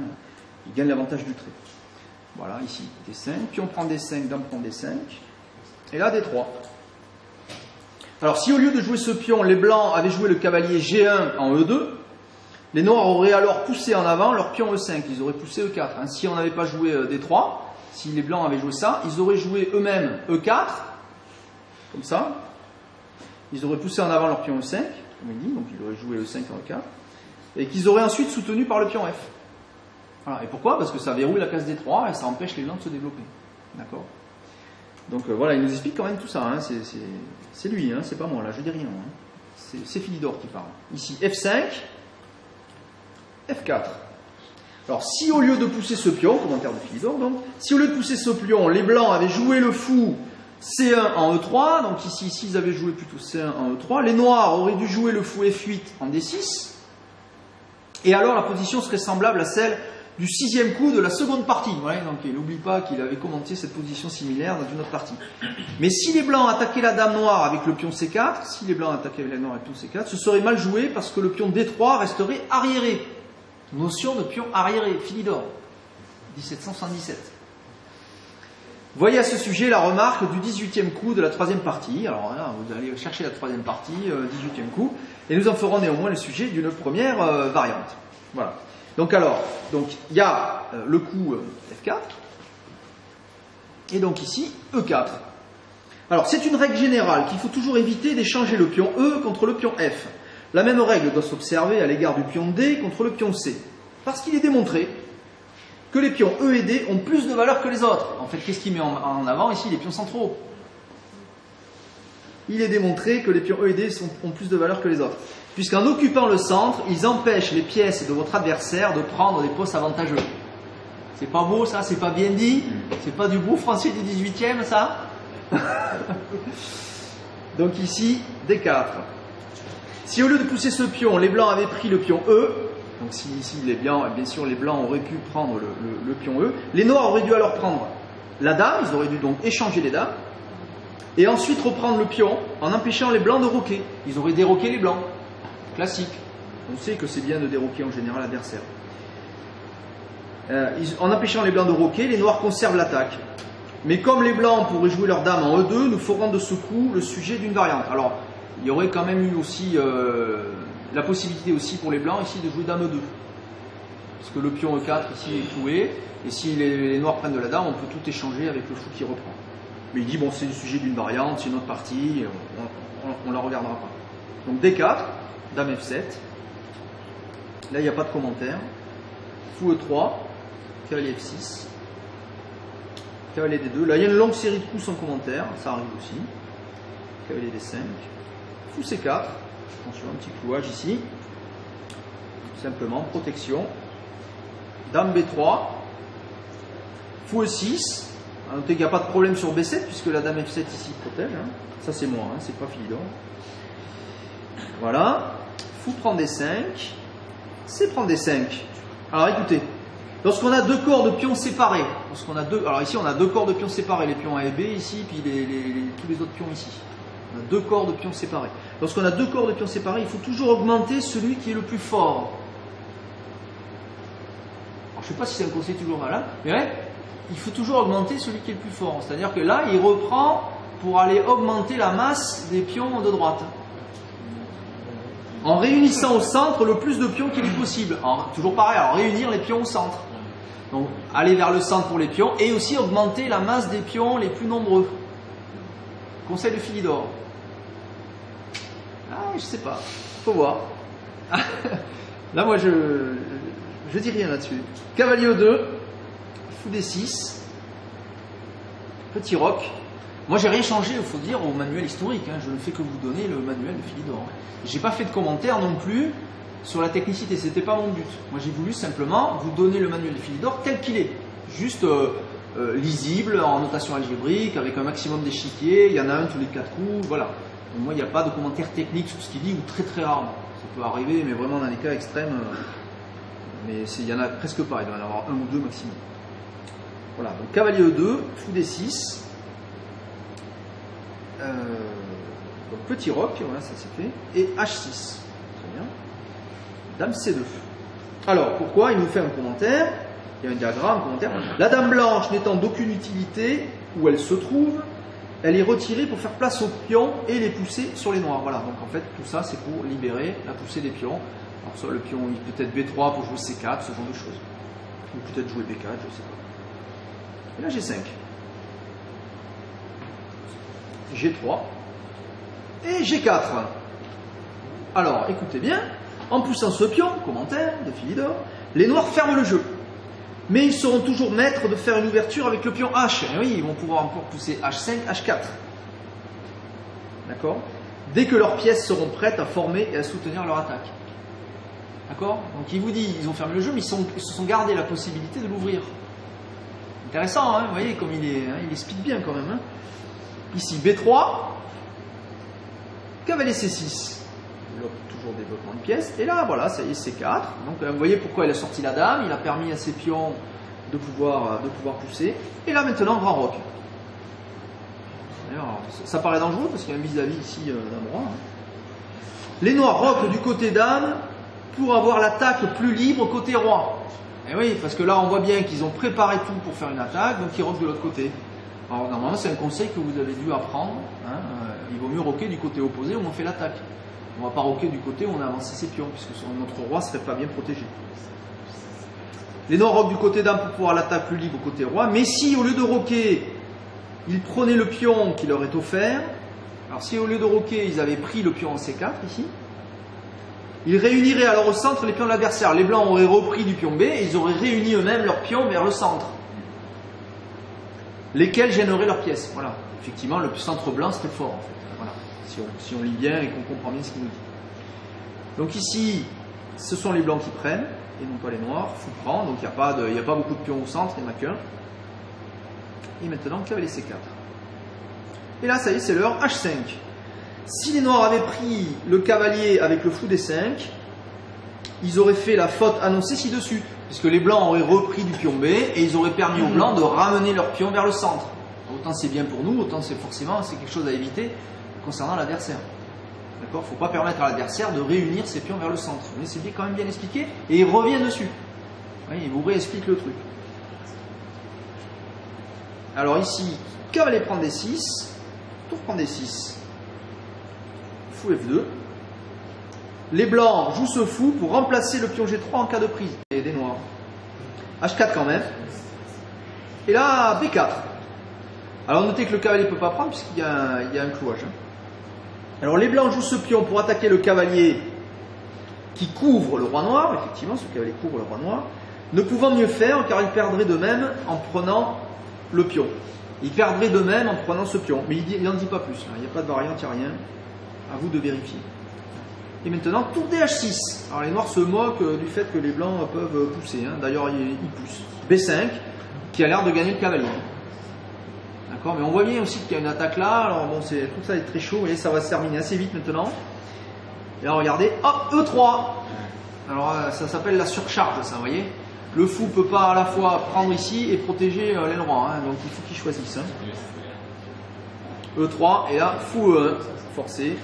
Ils gagnent l'avantage du trait. Voilà, ici D5, pion prend D5, dame prend D5, et là D3. Alors si au lieu de jouer ce pion, les blancs avaient joué le cavalier G1 en E2, les noirs auraient alors poussé en avant leur pion E5, ils auraient poussé E4. Hein. Si on n'avait pas joué D3, si les blancs avaient joué ça, ils auraient joué eux-mêmes E4, comme ça, ils auraient poussé en avant leur pion E5, comme il dit, donc ils auraient joué E5 en E4, et qu'ils auraient ensuite soutenu par le pion F. Voilà. Et pourquoi? Parce que ça verrouille la case D3 et ça empêche les blancs de se développer. D'accord? Donc voilà, il nous explique quand même tout ça. Hein. C'est lui, hein, c'est pas moi, là, je dis rien. Hein. C'est Philidor qui parle. Ici, F5, F4. Alors, si au lieu de pousser ce pion, commentaire de Philidor, donc, si au lieu de pousser ce pion, les blancs avaient joué le fou C1 en E3, donc ici, ils avaient joué plutôt C1 en E3, les noirs auraient dû jouer le fou F8 en D6, et alors la position serait semblable à celle du 6e coup de la seconde partie. Ouais, donc il n'oublie pas qu'il avait commenté cette position similaire dans une autre partie. Mais si les blancs attaquaient la dame noire avec le pion C4, si les blancs attaquaient la noire avec le pion C4, ce serait mal joué parce que le pion D3 resterait arriéré. Notion de pion arriéré, Philidor, 1777. Voyez à ce sujet la remarque du 18e coup de la 3e partie. Alors là, vous allez chercher la 3e partie, 18e coup, et nous en ferons néanmoins le sujet d'une première variante. Voilà. Donc il y a le coup F4, et donc ici E4. Alors c'est une règle générale qu'il faut toujours éviter d'échanger le pion E contre le pion F. La même règle doit s'observer à l'égard du pion D contre le pion C, parce qu'il est démontré que les pions E et D ont plus de valeur que les autres. En fait, qu'est-ce qu'il met en avant ici? Les pions centraux. Il est démontré que les pions E et D ont plus de valeur que les autres, puisqu'en occupant le centre, ils empêchent les pièces de votre adversaire de prendre des postes avantageux. C'est pas beau ça? C'est pas bien dit? C'est pas du beau français du 18e ça? Donc ici, D4. Si au lieu de pousser ce pion, les blancs avaient pris le pion E, donc si ici les blancs, bien sûr les blancs auraient pu prendre le pion E, les noirs auraient dû alors prendre la dame, ils auraient dû donc échanger les dames, et ensuite reprendre le pion en empêchant les blancs de roquer. Ils auraient déroqué les blancs. Classique. On sait que c'est bien de déroquer en général l'adversaire. En empêchant les blancs de roquer, les noirs conservent l'attaque. Mais comme les blancs pourraient jouer leur dame en E2, nous ferons de ce coup le sujet d'une variante. Alors, il y aurait quand même eu aussi la possibilité aussi pour les blancs ici de jouer dame E2. Parce que le pion E4 ici est cloué, et si les noirs prennent de la dame, on peut tout échanger avec le fou qui reprend. Mais il dit, bon, c'est le sujet d'une variante, c'est une autre partie, on la regardera pas. Donc D4, dame F7. Là, il n'y a pas de commentaire. Fou E3, cavalier F6. Cavalier D2. Là, il y a une longue série de coups sans commentaire, ça arrive aussi. Cavalier D5. Fou C4. Attention, un petit clouage ici. Simplement, protection. Dame B3. Fou E6. À noter qu'il n'y a pas de problème sur B7, puisque la dame F7 ici protège. Hein. Ça, c'est moi, hein, c'est pas Philidor. Voilà. Fou prend D5. C prend D5. Alors écoutez. Lorsqu'on a deux corps de pions séparés, alors ici on a deux corps de pions séparés, les pions A et B ici, puis tous les autres pions ici. On a deux corps de pions séparés. Lorsqu'on a deux corps de pions séparés, il faut toujours augmenter celui qui est le plus fort. Alors je ne sais pas si c'est un conseil toujours malin, mais ouais, il faut toujours augmenter celui qui est le plus fort. C'est-à-dire que là, il reprend pour aller augmenter la masse des pions de droite. En réunissant au centre le plus de pions qu'il est possible. Toujours pareil, alors réunir les pions au centre. Donc aller vers le centre pour les pions et aussi augmenter la masse des pions les plus nombreux. Conseil de Philidor. Ah, je sais pas. Faut voir. Là, moi, je dis rien là-dessus. Cavalier E2, fou D6, petit roc. Moi, j'ai rien changé, il faut dire, au manuel historique. Hein. Je ne fais que vous donner le manuel de Philidor. J'ai pas fait de commentaire non plus sur la technicité. C'était pas mon but. Moi, j'ai voulu simplement vous donner le manuel de Philidor tel qu'il est, juste lisible en notation algébrique, avec un maximum d'échiquiers. Il y en a un tous les 4 coups. Voilà. Donc, moi, il n'y a pas de commentaire technique sur ce qu'il dit, ou très très rarement. Ça peut arriver, mais vraiment dans les cas extrêmes. Mais il y en a presque pas. Il doit y en avoir un ou deux maximum. Voilà. Donc cavalier E2, fou D6. Donc petit roc, voilà, ça c'est fait, et H6, très bien, dame C2. Alors, pourquoi il nous fait un commentaire, il y a un diagramme, un commentaire, la dame blanche n'étant d'aucune utilité où elle se trouve, elle est retirée pour faire place aux pions et les pousser sur les noirs, voilà, donc en fait tout ça c'est pour libérer la poussée des pions, alors soit le pion peut-être B3 pour jouer C4, ce genre de choses, ou peut-être jouer B4, je sais pas. Et là G5. G3 et G4. Alors, écoutez bien, en poussant ce pion, commentaire de Philidor, les noirs ferment le jeu. Mais ils seront toujours maîtres de faire une ouverture avec le pion H. Et oui, ils vont pouvoir encore pousser H5, H4. D'accord? Dès que leurs pièces seront prêtes à former et à soutenir leur attaque. D'accord? Donc il vous dit, ils ont fermé le jeu, mais ils se sont gardés la possibilité de l'ouvrir. Intéressant, hein? Vous voyez comme il explique bien quand même. Hein? Ici, B3, cavalier C6, toujours développement de pièces, et là, voilà, ça y est, C4. Donc, vous voyez pourquoi il a sorti la dame, il a permis à ses pions de pouvoir pousser. Et là, maintenant, grand roc. D'ailleurs, ça paraît dangereux, parce qu'il y a un vis-à-vis ici d'un roi. Hein. Les noirs roquent du côté dame pour avoir l'attaque plus libre côté roi. Et oui, parce que là, on voit bien qu'ils ont préparé tout pour faire une attaque, donc ils roquent de l'autre côté. Alors normalement c'est un conseil que vous avez dû apprendre, hein. Il vaut mieux roquer du côté opposé où on fait l'attaque. On ne va pas roquer du côté où on a avancé ses pions, puisque notre roi ne serait pas bien protégé. Les noirs roquent du côté dame pour pouvoir l'attaque plus libre côté roi, mais si au lieu de roquer, ils prenaient le pion qui leur est offert, alors si au lieu de roquer, ils avaient pris le pion en C4 ici, ils réuniraient alors au centre les pions de l'adversaire. Les blancs auraient repris du pion B et ils auraient réuni eux-mêmes leurs pions vers le centre. Lesquels gêneraient leurs pièces. Voilà. Effectivement, le centre blanc serait fort, en fait. Voilà. Si on lit bien et qu'on comprend bien ce qu'il nous dit. Donc ici, ce sont les blancs qui prennent, et non pas les noirs. Fou prend, donc il n'y a pas beaucoup de pions au centre, il n'y en a qu'un. Et maintenant, cavalier C4. Et là, ça y est, c'est l'heure H5. Si les noirs avaient pris le cavalier avec le fou D5, ils auraient fait la faute annoncée ci-dessus. Puisque les blancs auraient repris du pion B et ils auraient permis aux blancs de ramener leur pion vers le centre. Autant c'est bien pour nous, autant c'est quelque chose à éviter concernant l'adversaire. D'accord ? Il ne faut pas permettre à l'adversaire de réunir ses pions vers le centre. Mais c'est quand même bien expliqué et il revient dessus. Oui, il vous réexplique le truc. Alors ici, cavalier prend D6, tour prend D6, fou F2. Les blancs jouent ce fou pour remplacer le pion G3 en cas de prise. Et des noirs. H4 quand même. Et là, B4. Alors notez que le cavalier ne peut pas prendre puisqu'il y a un clouage. Alors les blancs jouent ce pion pour attaquer le cavalier qui couvre le roi noir. Effectivement, ce cavalier couvre le roi noir. Ne pouvant mieux faire car il perdrait de même en prenant le pion. Il perdrait de même en prenant ce pion. Mais il n'en dit pas plus. Il n'y a pas de variante, il n'y a rien. À vous de vérifier. Et maintenant, tour DH6. Alors les noirs se moquent du fait que les blancs peuvent pousser. D'ailleurs, ils poussent. B5, qui a l'air de gagner le cavalier. D'accord, mais on voit bien aussi qu'il y a une attaque là. Alors bon, tout ça est très chaud. Vous voyez, ça va se terminer assez vite maintenant. Et là, regardez, hop, E3. Alors ça s'appelle la surcharge, ça, vous voyez. Le fou peut pas à la fois prendre ici et protéger l'aile roi. Donc il faut qu'il choisisse. E3, et là, fou E1, forcé.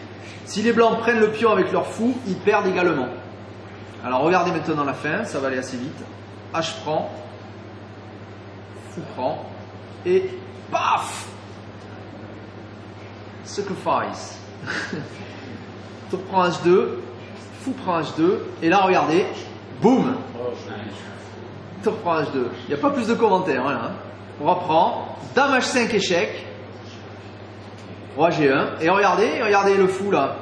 Si les blancs prennent le pion avec leur fou, ils perdent également. Alors regardez maintenant la fin, ça va aller assez vite. H prend, fou prend, et paf! Sacrifice. Tour prend H2, fou prend H2, et là regardez, boum! Tour prend H2. Il n'y a pas plus de commentaires. Voilà. On reprend, dame H5 échec. Roi G1, et regardez le fou là.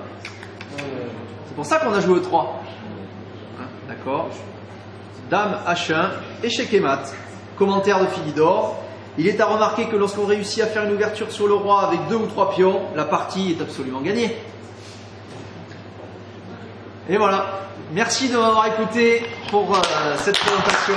C'est pour ça qu'on a joué E3. D'accord. Dame H1, échec et mat. Commentaire de Philidor. Il est à remarquer que lorsqu'on réussit à faire une ouverture sur le roi avec 2 ou 3 pions, la partie est absolument gagnée. Et voilà. Merci de m'avoir écouté pour cette présentation.